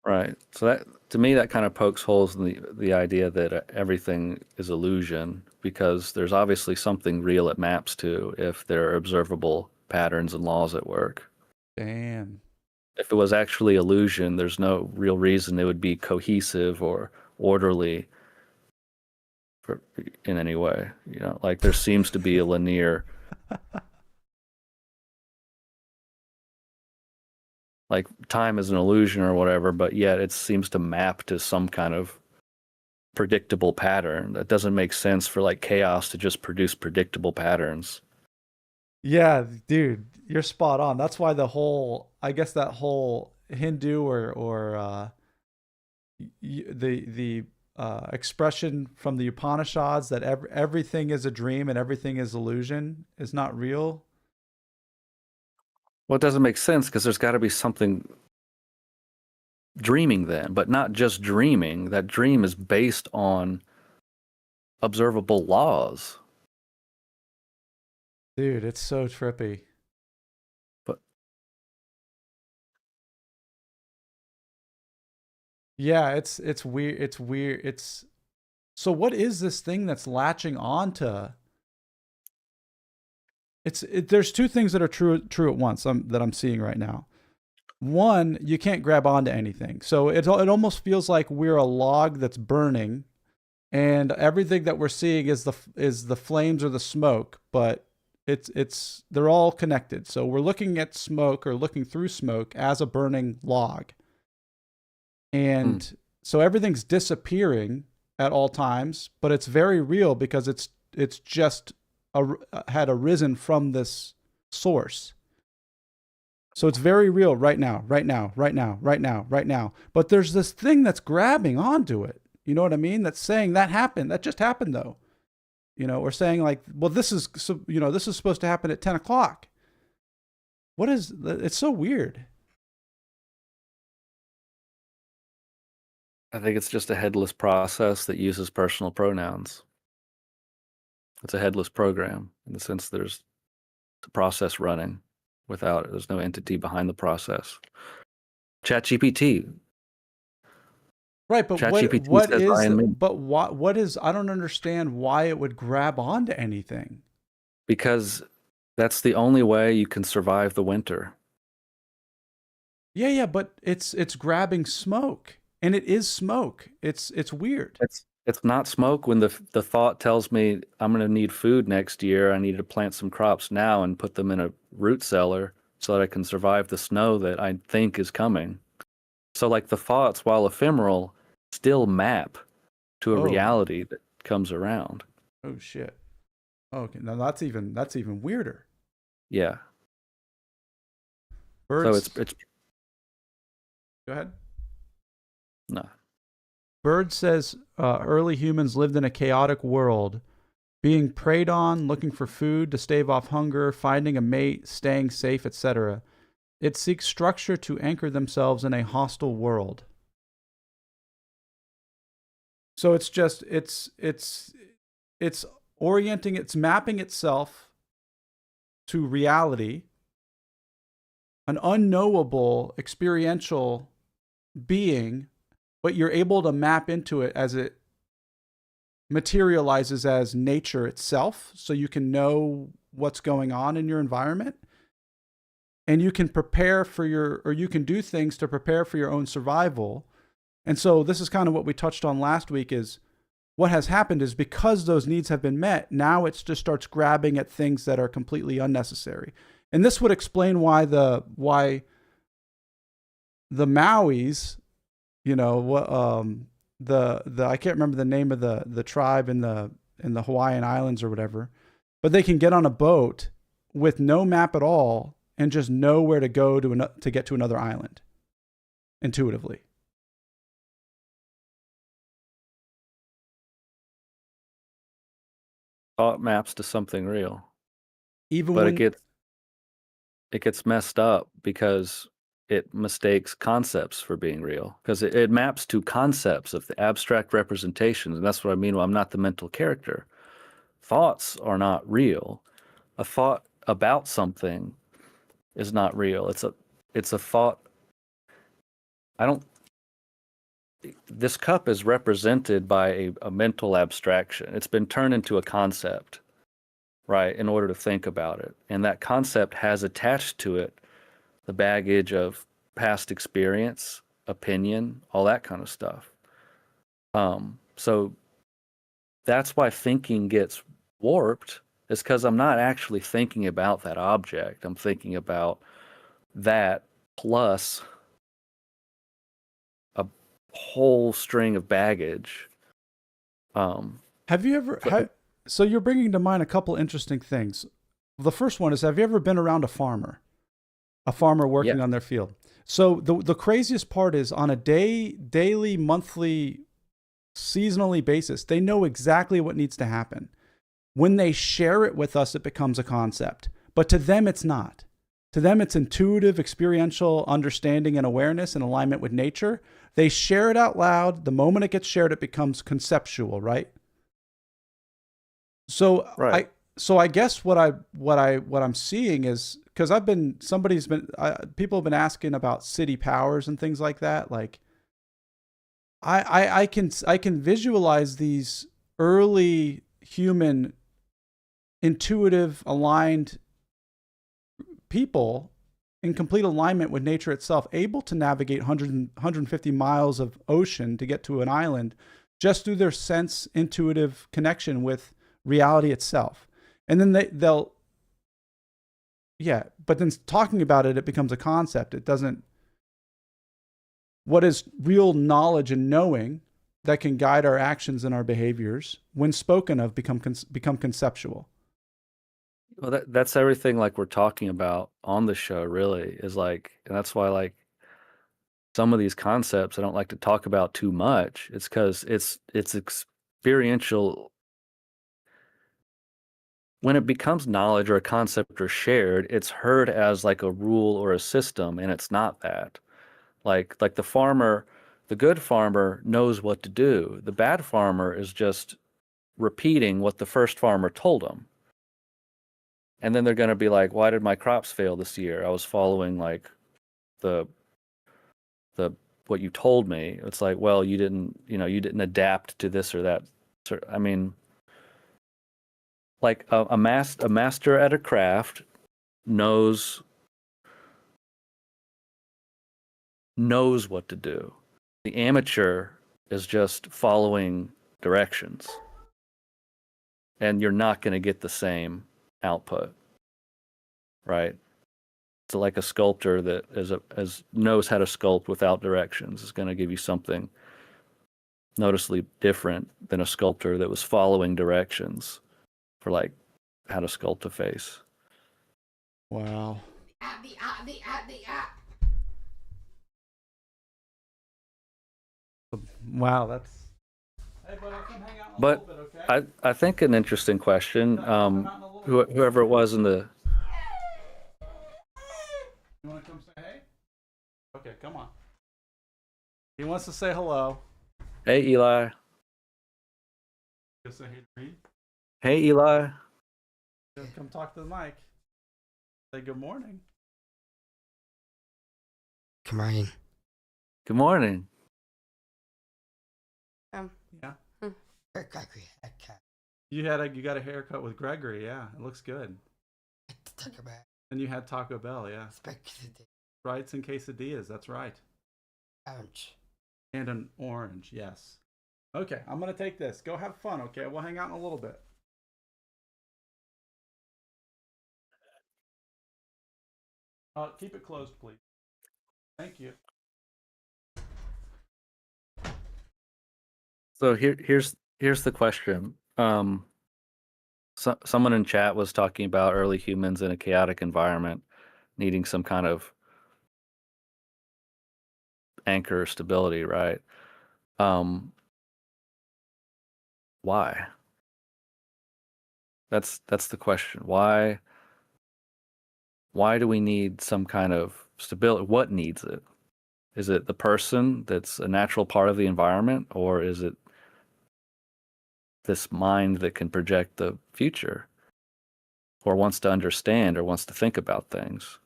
Right. So that, to me, that kind of pokes holes in the idea that everything is illusion, because there's obviously something real it maps to if there are observable patterns and laws at work. Damn. If it was actually illusion, there's no real reason it would be cohesive or orderly in any way. Like there seems to be a linear, like time is an illusion or whatever, but yet it seems to map to some kind of predictable pattern. That doesn't make sense for like chaos to just produce predictable patterns. Yeah, dude, you're spot on. That's why I guess that whole Hindu or the expression from the Upanishads that everything is a dream and everything is illusion is not real. Well, it doesn't make sense because there's got to be something dreaming then, but not just dreaming. That dream is based on observable laws. Dude, it's so trippy. But yeah, it's weird. It's weird. So what is this thing that's latching on to? There's two things that are true at once that I'm seeing right now. One, you can't grab onto anything. So it almost feels like we're a log that's burning, and everything that we're seeing is the flames or the smoke, but they're all connected. So we're looking at smoke or looking through smoke as a burning log. And so everything's disappearing at all times, but it's very real because it's just had arisen from this source. So it's very real right now, right now, right now, right now, right now. But there's this thing that's grabbing onto it. You know what I mean? That's saying that happened. That just happened though. Or saying like, well, this is supposed to happen at 10 o'clock. It's so weird. I think it's just a headless process that uses personal pronouns. It's a headless program in the sense there's a process running there's no entity behind the process. ChatGPT. Right, but what is, I don't understand why it would grab onto anything. Because that's the only way you can survive the winter. Yeah, but it's grabbing smoke, and it is smoke. It's weird. It's not smoke when the thought tells me I'm going to need food next year. I need to plant some crops now and put them in a root cellar so that I can survive the snow that I think is coming. So like the thoughts, while ephemeral, still map to a reality that comes around. Oh shit. Okay, now that's even weirder. Yeah. Birds. So it's Go ahead. no. Bird says early humans lived in a chaotic world, being preyed on, looking for food to stave off hunger, finding a mate, staying safe, etc. It seeks structure to anchor themselves in a hostile world. So it's just it's orienting, it's mapping itself to reality, an unknowable experiential being, but you're able to map into it as it materializes as nature itself, so you can know what's going on in your environment, and you can prepare for you can do things to prepare for your own survival. And so this is kind of what we touched on last week, is what has happened is because those needs have been met, now it just starts grabbing at things that are completely unnecessary. And this would explain why the Maoris, you know, the I can't remember the name of the tribe in the Hawaiian Islands or whatever, but they can get on a boat with no map at all and just know where to go to get to another island intuitively. Thought maps to something real. Even But when it gets messed up because it mistakes concepts for being real, because it maps to concepts of the abstract representations. And that's what I mean when I'm not the mental character. Thoughts are not real. A thought about something is not real. It's a thought. This cup is represented by a mental abstraction. It's been turned into a concept, right, in order to think about it. And that concept has attached to it the baggage of past experience, opinion, all that kind of stuff. So that's why thinking gets warped, is because I'm not actually thinking about that object. I'm thinking about that plus a whole string of baggage. Have you ever so you're bringing to mind a couple interesting things. The first one is, have you ever been around a farmer working on their field? So the craziest part is, on a daily, monthly, seasonally basis, they know exactly what needs to happen. When they share it with us, it becomes a concept. But to them, it's not. To them, it's intuitive, experiential understanding and awareness and alignment with nature. They share it out loud. The moment it gets shared, it becomes conceptual, right? So Right. I guess what I'm seeing is, because people have been asking about city powers and things like that. Like, I can visualize these early human, intuitive, aligned people in complete alignment with nature itself, able to navigate 150 miles of ocean to get to an island just through their intuitive connection with reality itself. And then but then talking about it becomes a concept. It doesn't, what is real knowledge and knowing that can guide our actions and our behaviors, when spoken of, become conceptual. Well, that's everything like we're talking about on the show, really, is like, and that's why, like, some of these concepts I don't like to talk about too much. It's because it's experiential. When it becomes knowledge or a concept or shared, it's heard as like a rule or a system, and it's not that. Like the farmer, the good farmer knows what to do. The bad farmer is just repeating what the first farmer told him. And then they're going to be like, why did my crops fail this year? I was following like the what you told me. It's like, well, you didn't adapt to this or that. So, I mean, like a master at a craft knows what to do. The amateur is just following directions. And you're not going to get the same output, right? So like a sculptor that knows how to sculpt without directions is going to give you something noticeably different than a sculptor that was following directions for like how to sculpt a face. Wow. Wow, that's. Hey, but I'll come hang out in a But little bit, okay? I think an interesting question. Come out in a little bit. Whoever it was in the You want to come say hey? Okay, come on. He wants to say hello. Hey Eli. Go say hey to me. Hey Eli. Come talk to the mic. Say good morning. Good morning. Good morning. Yeah. Gregory haircut. You got a haircut with Gregory. Yeah, it looks good. Talk about And you had Taco Bell. Yeah. spaghetti Frites and quesadillas. That's right. orange. And an orange. Yes. Okay, I'm gonna take this. Go have fun. Okay, we'll hang out in a little bit. Keep it closed, please. Thank you. So here's the question. Someone in chat was talking about early humans in a chaotic environment needing some kind of anchor or stability, right? Why? That's the question. Why do we need some kind of stability? What needs it? Is it the person that's a natural part of the environment, or is it this mind that can project the future, or wants to understand, or wants to think about things?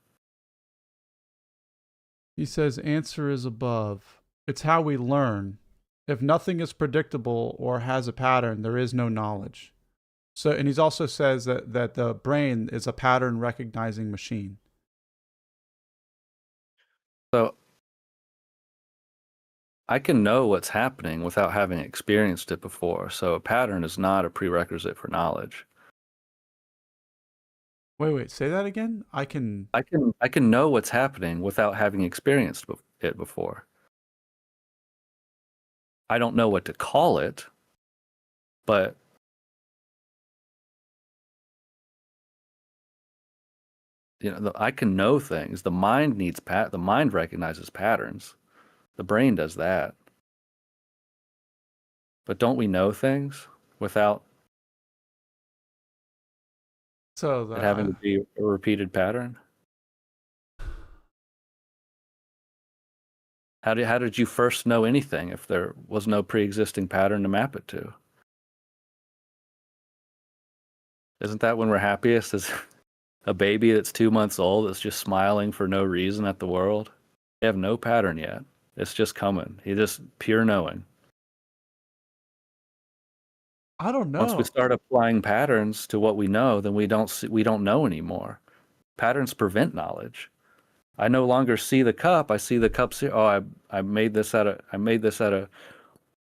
He says, answer is above. It's how we learn. If nothing is predictable or has a pattern, there is no knowledge. So, and he also says that the brain is a pattern recognizing machine. So I can know what's happening without having experienced it before. So a pattern is not a prerequisite for knowledge. Wait, say that again? I can know what's happening without having experienced it before. I don't know what to call it, but I can know things. The mind the mind recognizes patterns. The brain does that. But don't we know things without it having to be a repeated pattern? How did you first know anything if there was no pre-existing pattern to map it to? Isn't that when we're happiest, as a baby that's 2 months old that's just smiling for no reason at the world? They have no pattern yet. It's just coming. He just pure knowing. I don't know. Once we start applying patterns to what we know, then we don't know anymore. Patterns prevent knowledge. I no longer see the cup. I see the cup. Oh, I made this at a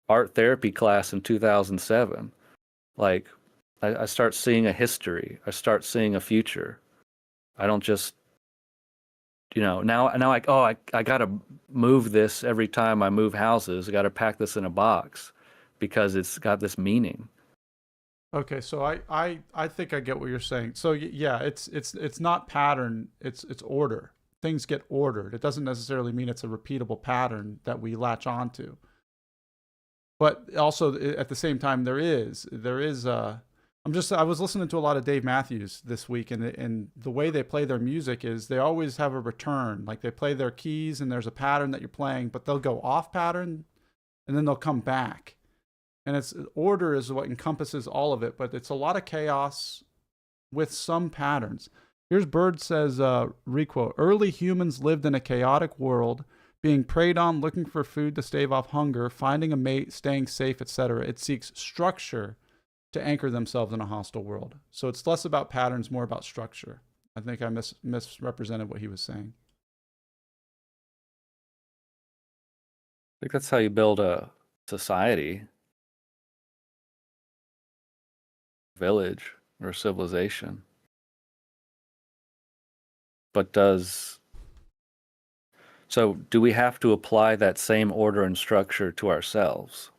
art therapy class in 2007. Like, I start seeing a history. I start seeing a future. I don't just, now I got to move this every time I move houses. I got to pack this in a box because it's got this meaning. Okay, so I think I get what you're saying. So yeah, it's not pattern, it's order. Things get ordered. It doesn't necessarily mean it's a repeatable pattern that we latch onto. But also at the same time there is I was listening to a lot of Dave Matthews this week, and the way they play their music is they always have a return. Like they play their keys and there's a pattern that you're playing, but they'll go off pattern and then they'll come back. And it's order is what encompasses all of it, but it's a lot of chaos with some patterns. Here's Bird says, requote, early humans lived in a chaotic world, being preyed on, looking for food to stave off hunger, finding a mate, staying safe, etc. It seeks structure to anchor themselves in a hostile world. So it's less about patterns, more about structure. I think I misrepresented what he was saying. I think that's how you build a society, village, or civilization. But do we have to apply that same order and structure to ourselves?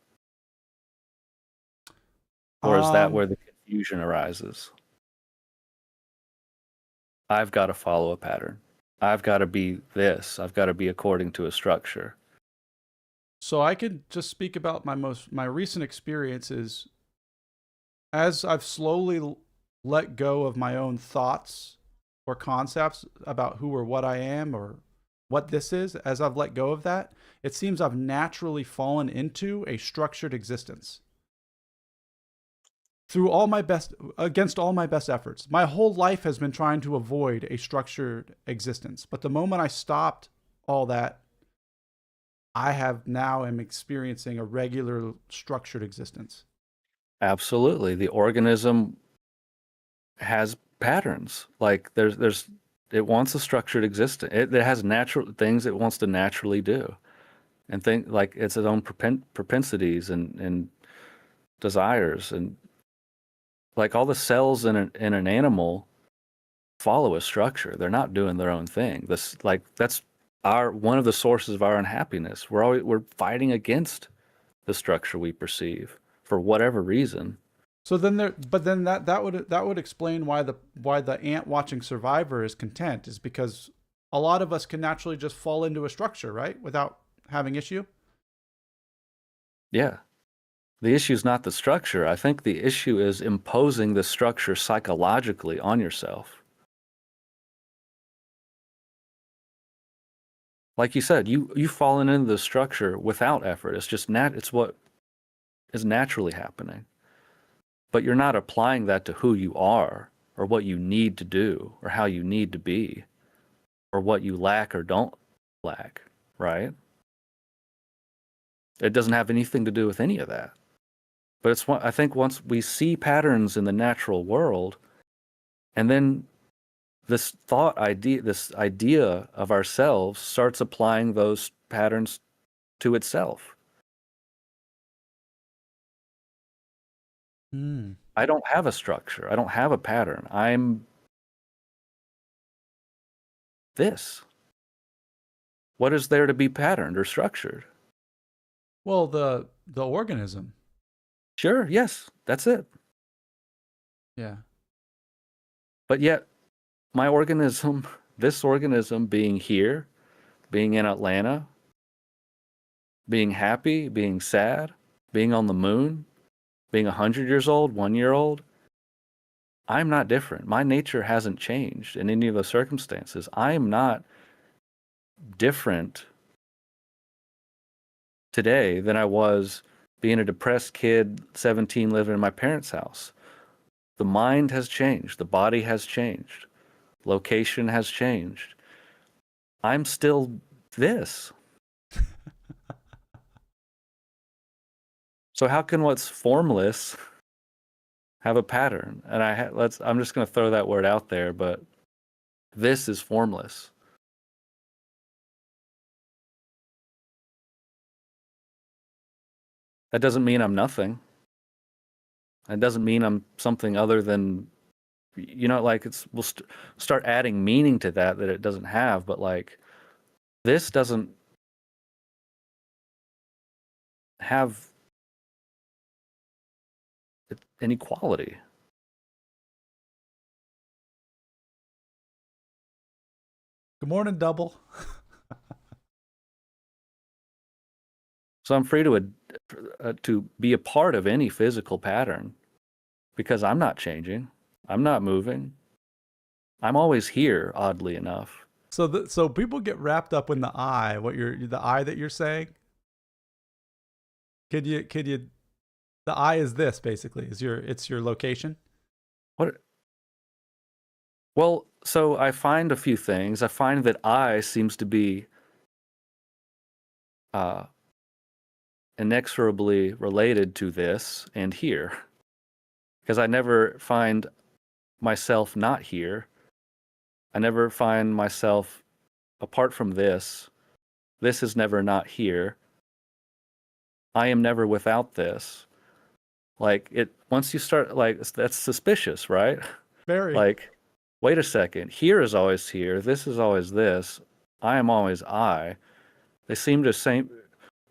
Or is that where the confusion arises? I've got to follow a pattern. I've got to be this. I've got to be according to a structure. So I could just speak about my recent experiences as I've slowly let go of my own thoughts or concepts about who or what I am or what this is. As I've let go of that, it seems I've naturally fallen into a structured existence. Through all my best, against all my best efforts, my whole life has been trying to avoid a structured existence. But the moment I stopped all that, I have now am experiencing a regular structured existence. Absolutely. The organism has patterns. Like it wants a structured existence. It has natural things it wants to naturally do. And think like it's its own propensities and desires, and like all the cells in an animal follow a structure. They're not doing their own thing. That's one of the sources of our unhappiness. We're fighting against the structure we perceive for whatever reason. So then that would explain why the ant watching Survivor is content, is because a lot of us can naturally just fall into a structure, right, without having issue. Yeah. The issue is not the structure. I think the issue is imposing the structure psychologically on yourself. Like you said, you've fallen into the structure without effort. It's just it's what is naturally happening. But you're not applying that to who you are or what you need to do or how you need to be or what you lack or don't lack, right? It doesn't have anything to do with any of that. But I think once we see patterns in the natural world, and then this idea of ourselves starts applying those patterns to itself. I don't have a structure. I don't have a pattern. I'm this. What is there to be patterned or structured? Well, the organism. Sure, yes, that's it. Yeah. But yet, my organism, this organism being here, being in Atlanta, being happy, being sad, being on the moon, being 100 years old, 1 year old, I'm not different. My nature hasn't changed in any of those circumstances. I am not different today than I was being a depressed kid, 17, living in my parents' house. The mind has changed. The body has changed. Location has changed. I'm still this. So how can what's formless have a pattern? And I'm just going to throw that word out there, but this is formless. That doesn't mean I'm nothing. It doesn't mean I'm something other than, like we'll start adding meaning to that it doesn't have, but like this doesn't have any quality. Good morning, Double. So I'm free to be a part of any physical pattern because I'm not changing. I'm not moving. I'm always here, oddly enough. So people get wrapped up in the I, the I that you're saying. Could you the I is this basically, it's your location? What? Well, so I find a few things. I find that I seems to be inexorably related to this and here, because I never find myself not here. I never find myself apart from this. This is never not here. I am never without this. Like once you start, like, that's suspicious, right? Very. Like, wait a second. Here is always here. This is always this. I am always I. They seem to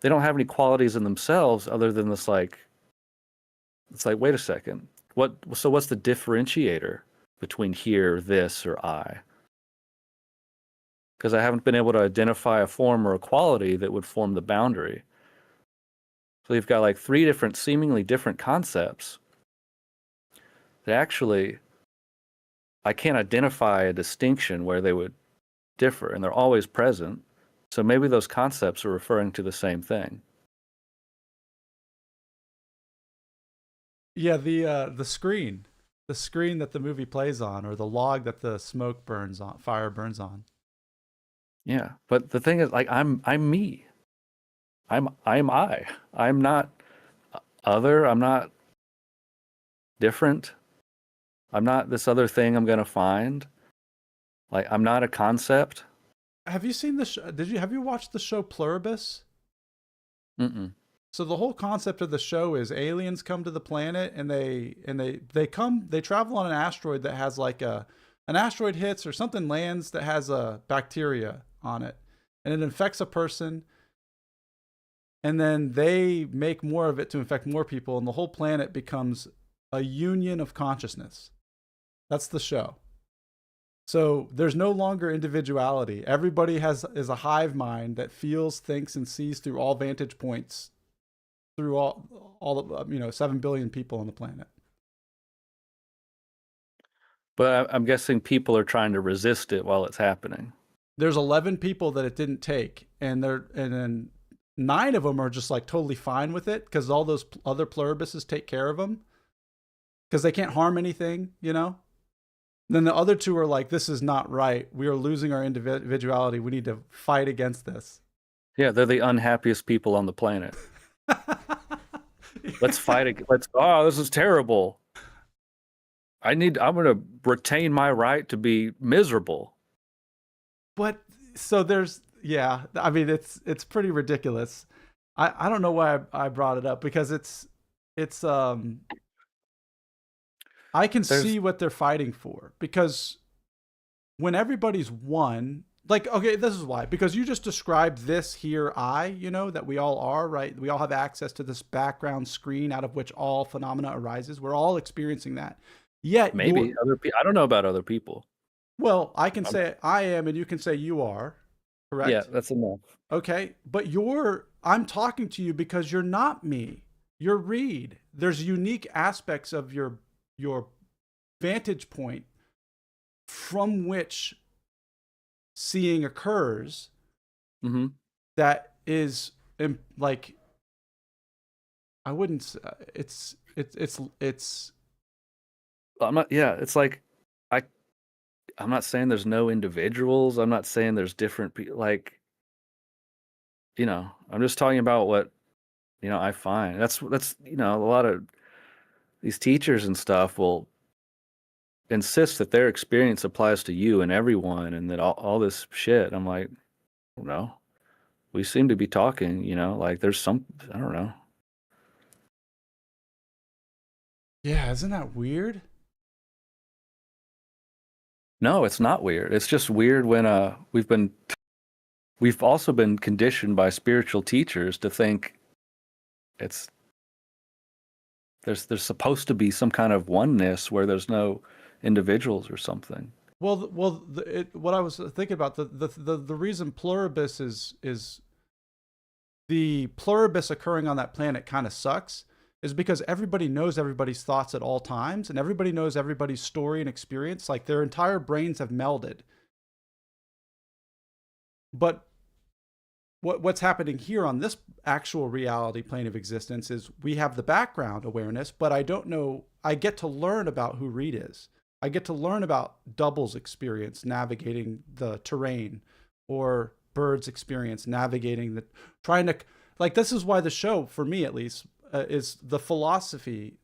they don't have any qualities in themselves other than this, like, it's like, wait a second. So what's the differentiator between here, this, or I? Because I haven't been able to identify a form or a quality that would form the boundary. So you've got like three different, seemingly different concepts that actually I can't identify a distinction where they would differ, and they're always present. So maybe those concepts are referring to the same thing. Yeah, the screen that the movie plays on, or the log that the fire burns on. Yeah, but the thing is, like, I'm me. I'm I. I'm not other. I'm not different. I'm not this other thing I'm gonna find. Like, I'm not a concept. Have you seen the show? Have you watched the show Pluribus? Mm-mm. So the whole concept of the show is aliens come to the planet, and they travel on an asteroid that has like an asteroid hits or something lands that has a bacteria on it, and it infects a person, and then they make more of it to infect more people, and the whole planet becomes a union of consciousness. That's the show. So there's no longer individuality. Everybody is a hive mind that feels, thinks, and sees through all vantage points, through all 7 billion people on the planet. But I'm guessing people are trying to resist it while it's happening. There's 11 people that it didn't take, and then 9 of them are just like totally fine with it because all those other pluribuses take care of them because they can't harm anything, you know. Then the other 2 are like, this is not right. We are losing our individuality. We need to fight against this. Yeah, they're the unhappiest people on the planet. Let's fight. This is terrible. I'm going to retain my right to be miserable. But so I mean, it's pretty ridiculous. I don't know why I brought it up because I can see what they're fighting for, because when everybody's one, like, okay, this is why, because you just described this here, that we all are, right? We all have access to this background screen out of which all phenomena arises. We're all experiencing that. Yet maybe other people, I don't know about other people. Well, I can say I am, and you can say you are, correct? Yeah, that's enough. Okay, but I'm talking to you because you're not me. You're Reed. There's unique aspects of your vantage point from which seeing occurs. Mm-hmm. That is like, I wouldn't. It's. I'm not. Yeah, it's like I'm not saying there's no individuals. I'm not saying there's different people. Like, I'm just talking about what I find. That's a lot of these teachers and stuff will insist that their experience applies to you and everyone, and that all this shit. I'm like, no, we seem to be talking, like there's some, I don't know. Yeah, isn't that weird? No, it's not weird. It's just weird when we've also been conditioned by spiritual teachers to think there's supposed to be some kind of oneness where there's no individuals or something. Well, what I was thinking about, the reason pluribus is the pluribus occurring on that planet kind of sucks is because everybody knows everybody's thoughts at all times, and everybody knows everybody's story and experience. Like, their entire brains have melded. But what's happening here on this actual reality plane of existence is we have the background awareness, but I don't know. I get to learn about who Reed is. I get to learn about Double's experience navigating the terrain, or Bird's experience navigating this is why the show, for me at least, is the philosophy.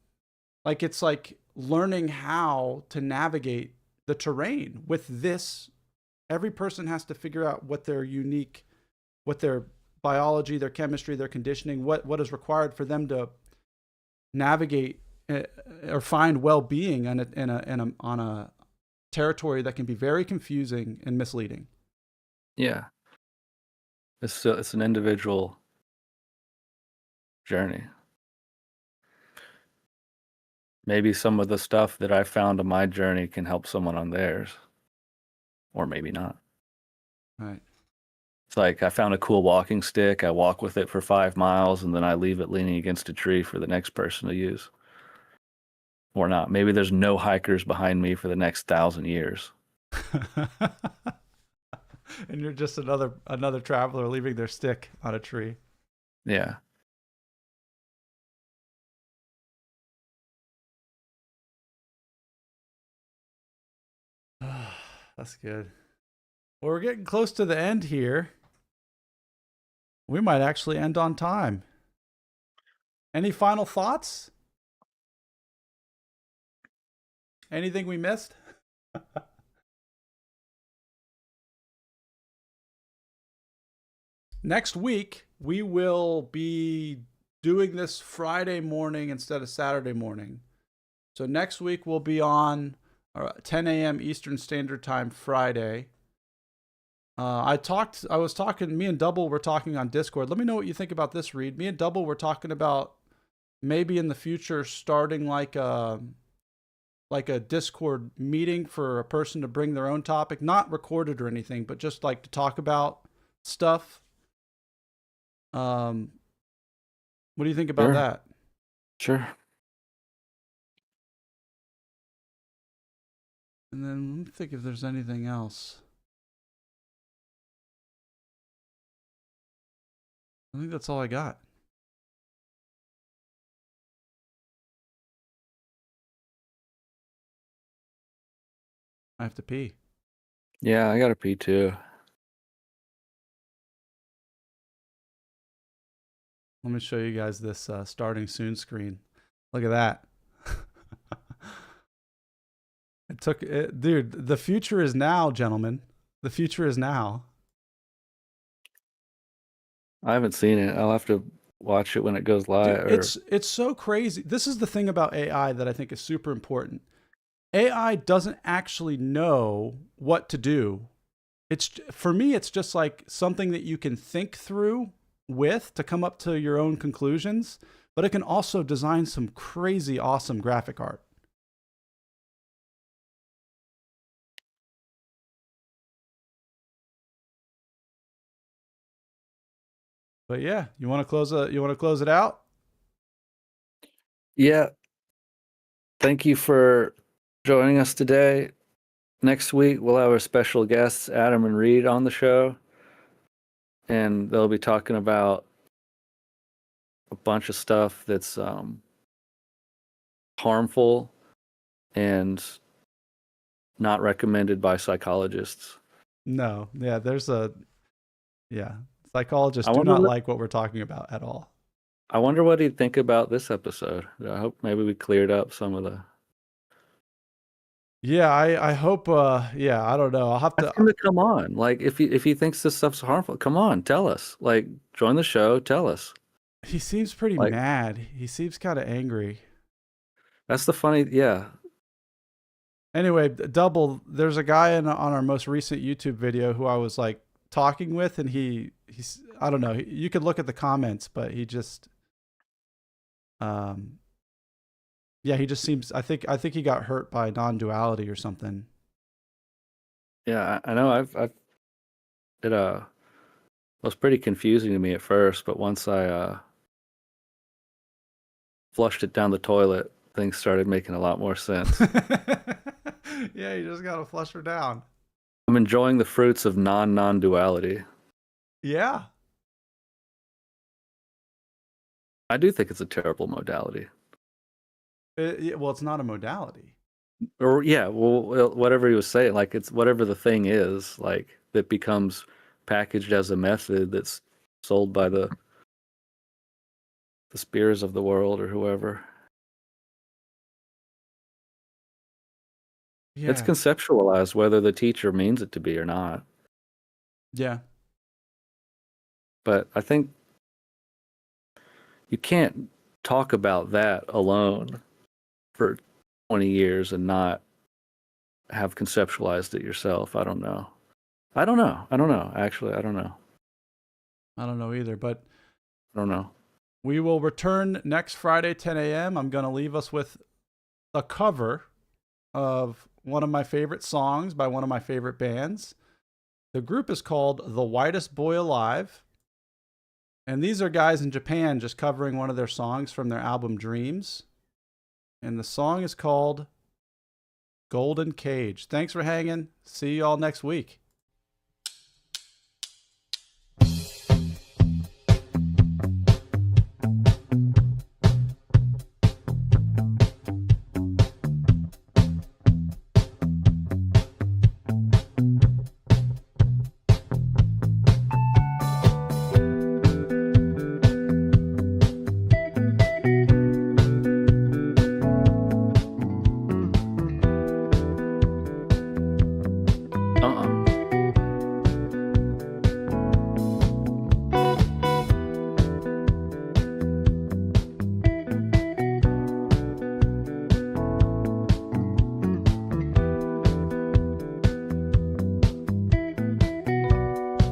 Like, it's like learning how to navigate the terrain with this. Every person has to figure out what their biology, their chemistry, their conditioning, what is required for them to navigate or find well-being on a territory that can be very confusing and misleading. Yeah, it's an individual journey. Maybe some of the stuff that I found on my journey can help someone on theirs, or maybe not. Right. It's like I found a cool walking stick. I walk with it for 5 miles, and then I leave it leaning against a tree for the next person to use. Or not. Maybe there's no hikers behind me for the next 1,000 years. And you're just another traveler leaving their stick on a tree. Yeah. That's good. Well, we're getting close to the end here. We might actually end on time. Any final thoughts? Anything we missed? Next week, we will be doing this Friday morning instead of Saturday morning. So next week, we'll be on 10 a.m. Eastern Standard Time Friday. Me and Double were talking on Discord. Let me know what you think about this, Reed. Me and Double were talking about maybe in the future starting like a Discord meeting for a person to bring their own topic, not recorded or anything, but just like to talk about stuff. What do you think about that? Sure. And then let me think if there's anything else. I think that's all I got. I have to pee. Yeah, I gotta pee too. Let me show you guys this starting soon screen. Look at that. Dude, the future is now, gentlemen. The future is now. I haven't seen it. I'll have to watch it when it goes live. Dude, it's so crazy. This is the thing about AI that I think is super important. AI doesn't actually know what to do. For me, it's just like something that you can think through with to come up to your own conclusions, but it can also design some crazy awesome graphic art. But yeah, you want to close it out? Yeah. Thank you for joining us today. Next week we'll have our special guests, Adam and Reed, on the show, and they'll be talking about a bunch of stuff that's harmful and not recommended by psychologists. No, yeah, psychologists do not like what we're talking about at all. I wonder what he'd think about this episode. I hope maybe we cleared up some of the. Yeah, I hope. Yeah, I don't know. I'll have to. Ask him to come on. Like, if he thinks this stuff's harmful, come on, tell us. Like, join the show, tell us. He seems pretty mad. He seems kind of angry. That's the funny, yeah. Anyway, Double, there's a guy on our most recent YouTube video who I was like talking with, and he's I don't know. You could look at the comments, but he just, yeah, he just seems. I think he got hurt by non-duality or something. Yeah, I know. It was pretty confusing to me at first, but once I flushed it down the toilet, things started making a lot more sense. Yeah, you just gotta flush her down. I'm enjoying the fruits of non-duality. Yeah. I do think it's a terrible modality. Well, it's not a modality. Or yeah, well, whatever he was saying, like it's whatever the thing is, like that becomes packaged as a method that's sold by the spears of the world or whoever. Yeah. It's conceptualized whether the teacher means it to be or not. Yeah. But I think you can't talk about that alone for 20 years and not have conceptualized it yourself. I don't know. Actually, I don't know. I don't know either, but I don't know. We will return next Friday, 10 a.m. I'm going to leave us with a cover of one of my favorite songs by one of my favorite bands. The group is called The Whitest Boy Alive. And these are guys in Japan just covering one of their songs from their album Dreams. And the song is called Golden Cage. Thanks for hanging. See you all next week.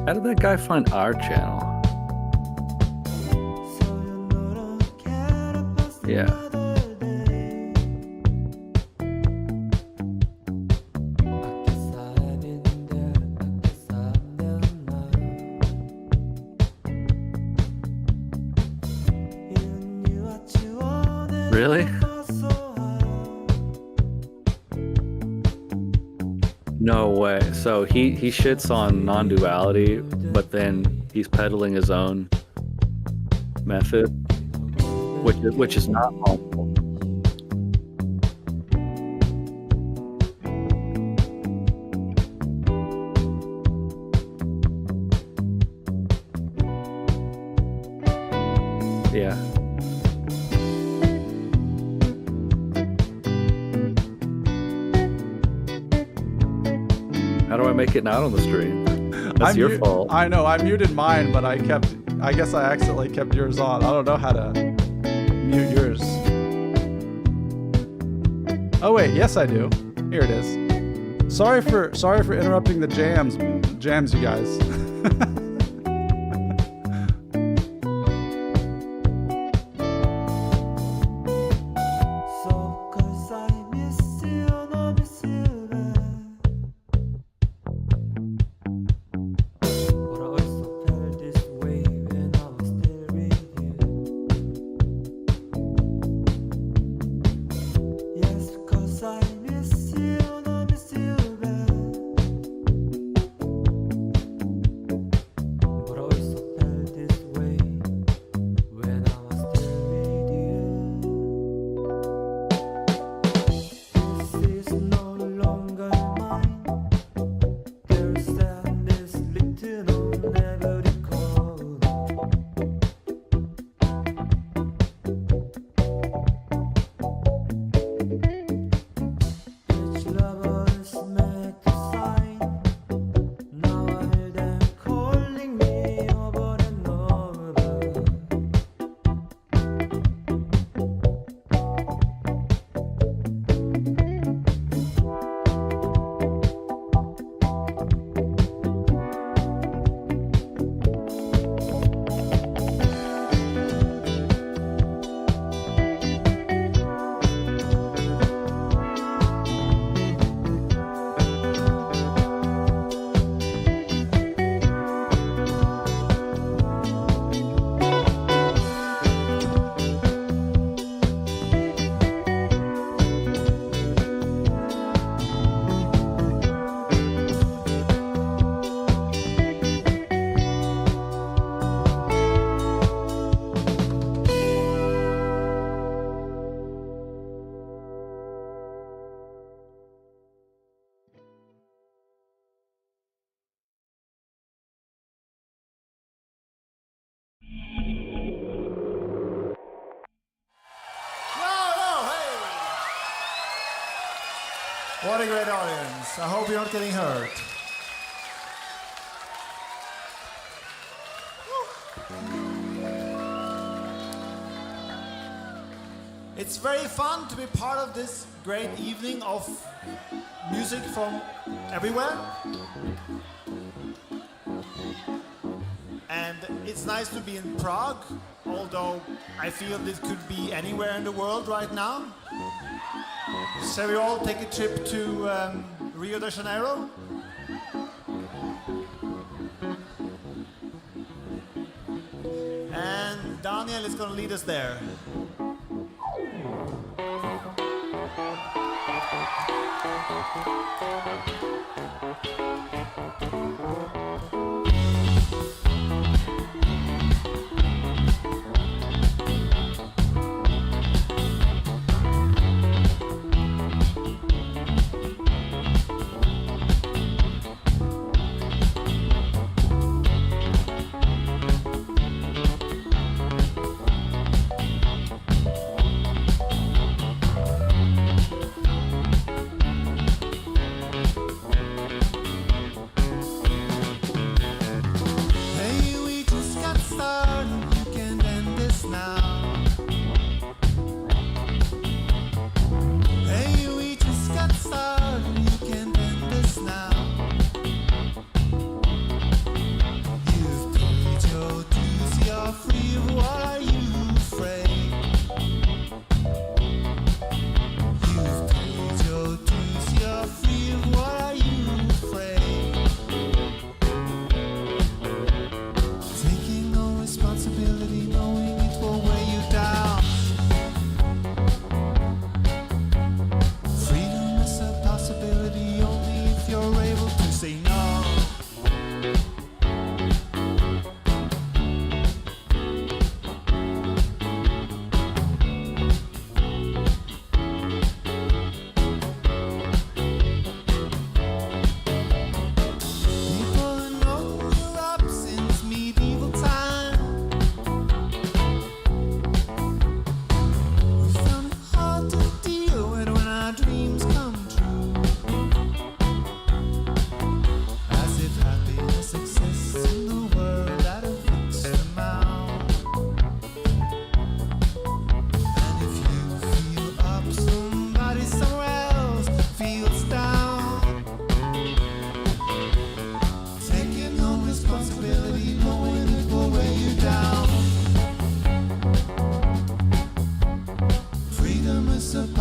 How did that guy find our channel? Yeah. Really? No way. So he shits on non-duality, but then he's peddling his own method, which is not harmful. Yeah. How do I make it not on the stream? That's your fault. I know. I muted mine, but I guess I accidentally kept yours on. I don't know how to mute yours. Oh wait, yes I do. Here it is. Sorry for interrupting the jams, you guys. What a great audience. I hope you're not getting hurt. It's very fun to be part of this great evening of music from everywhere. And it's nice to be in Prague, although I feel this could be anywhere in the world right now. Shall we all take a trip to Rio de Janeiro? and Daniel is going to lead us there.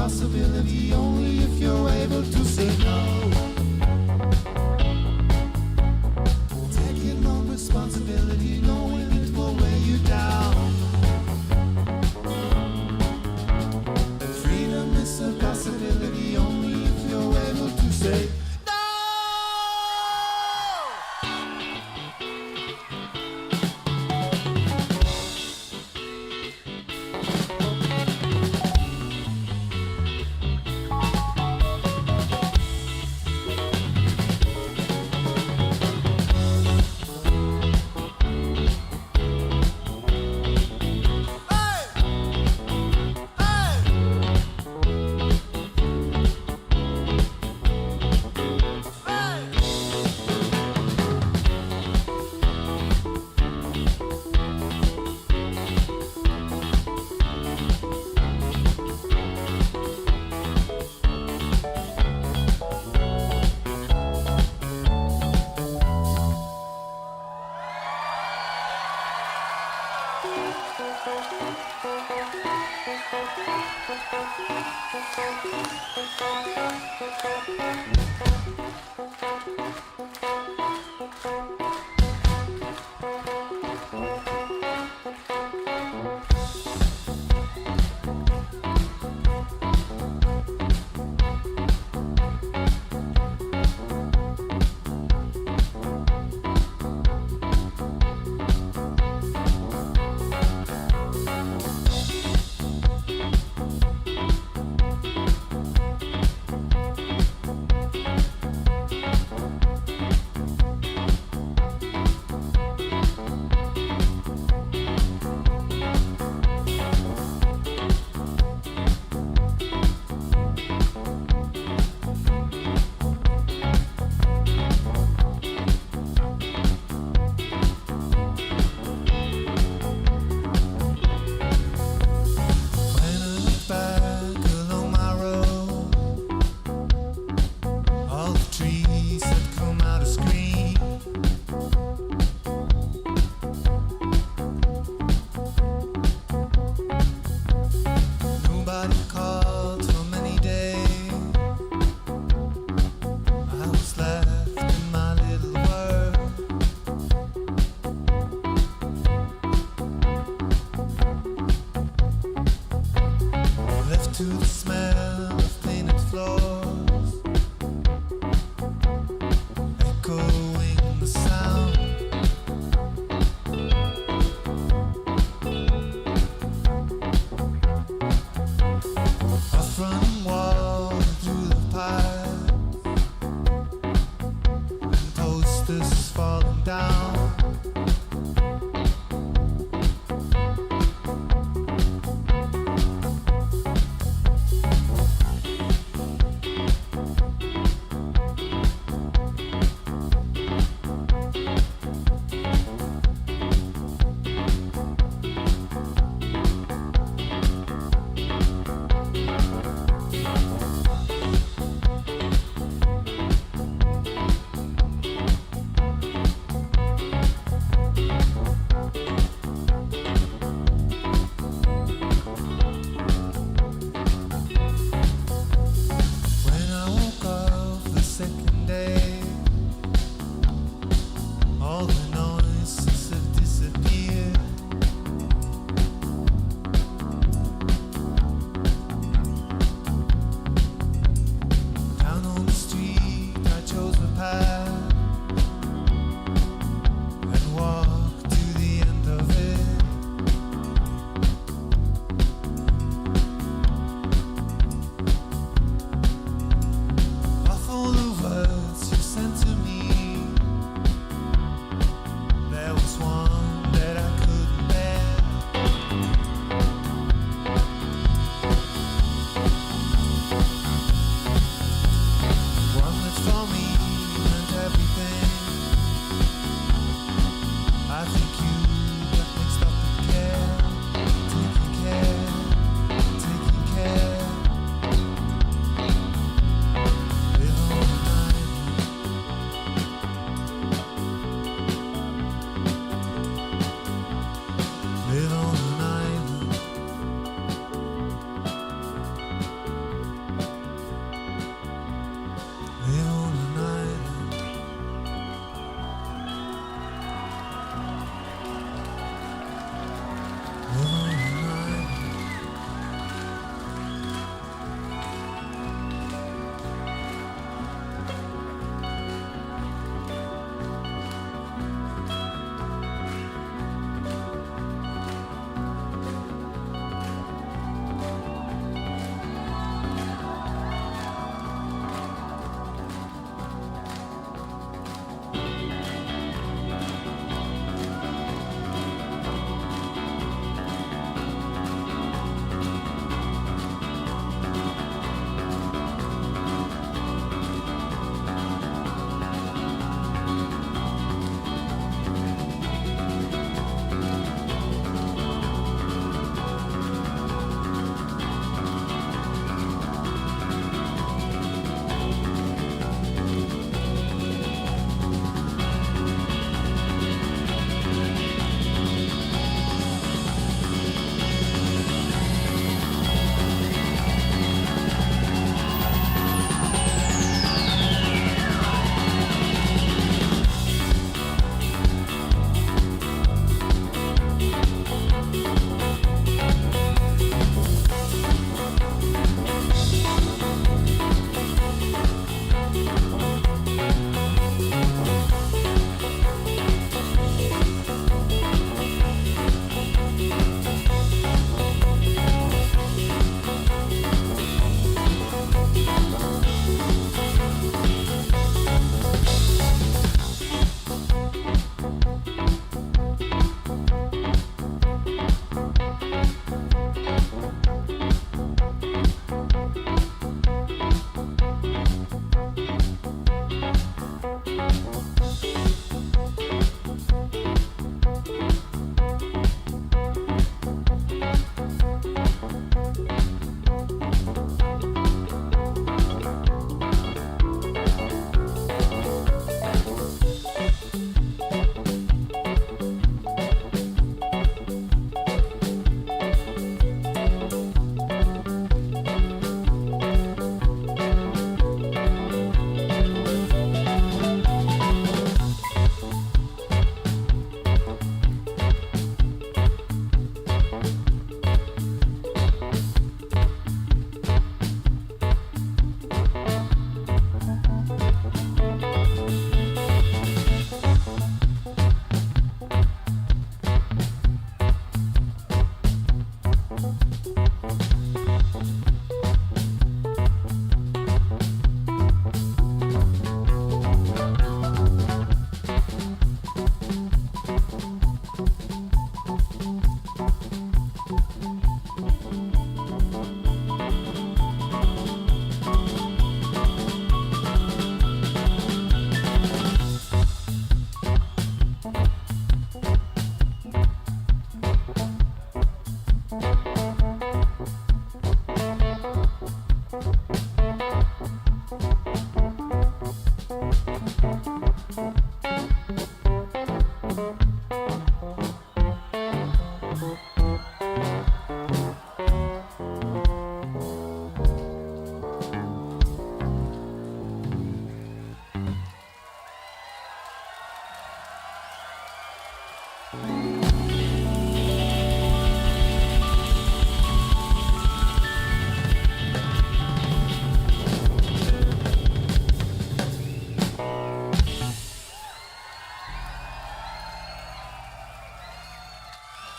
possibility only if you're able to say no. Taking on responsibility, knowing it will weigh you down. Freedom is a possibility only if you're able to say no.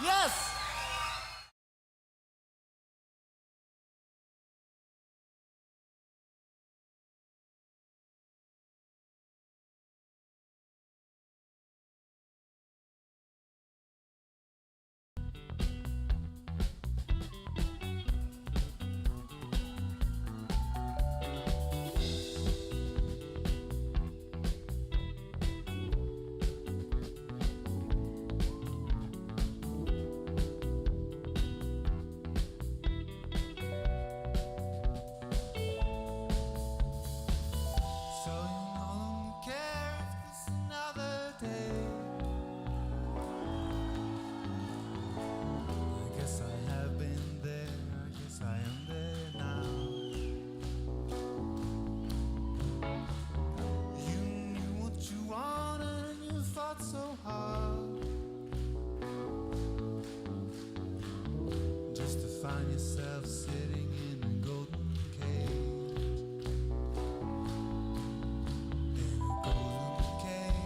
Yes! So you no longer care if it's another day. I guess I have been there, I guess I am there now. You knew what you wanted and you fought so hard just to find yourself sitting in a golden cage. In a golden cage.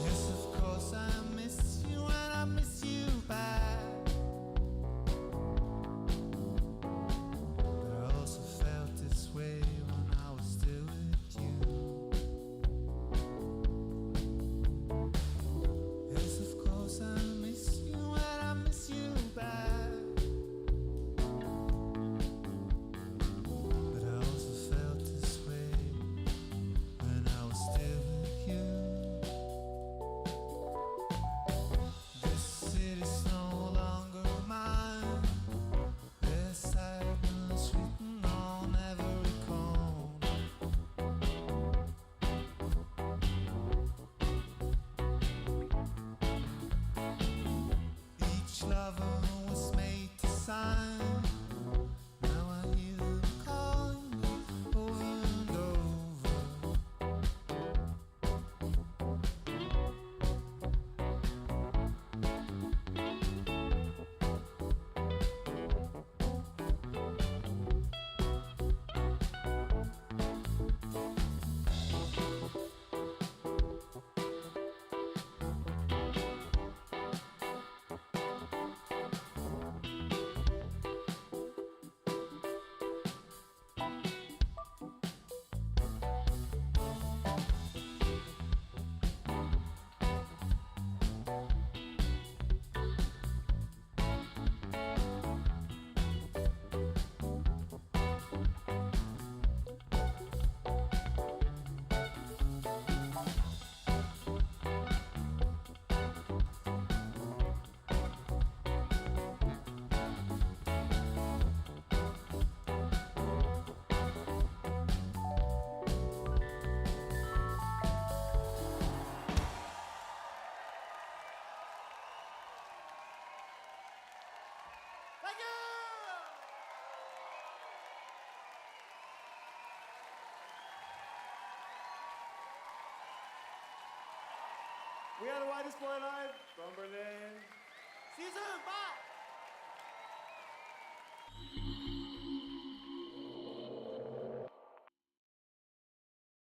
Yes, of course I miss you and I miss you back. But I also felt this way when I was still with you. Yes, of course I miss you and I miss you back. But I also felt this way when I was still with you. This city's no longer mine. There's sadness written on every corner. Each lover was made to sign. Now I hear them calling me over and over. Thank you! We are the Whitest Boy Live from Berlin. See you soon. Bye.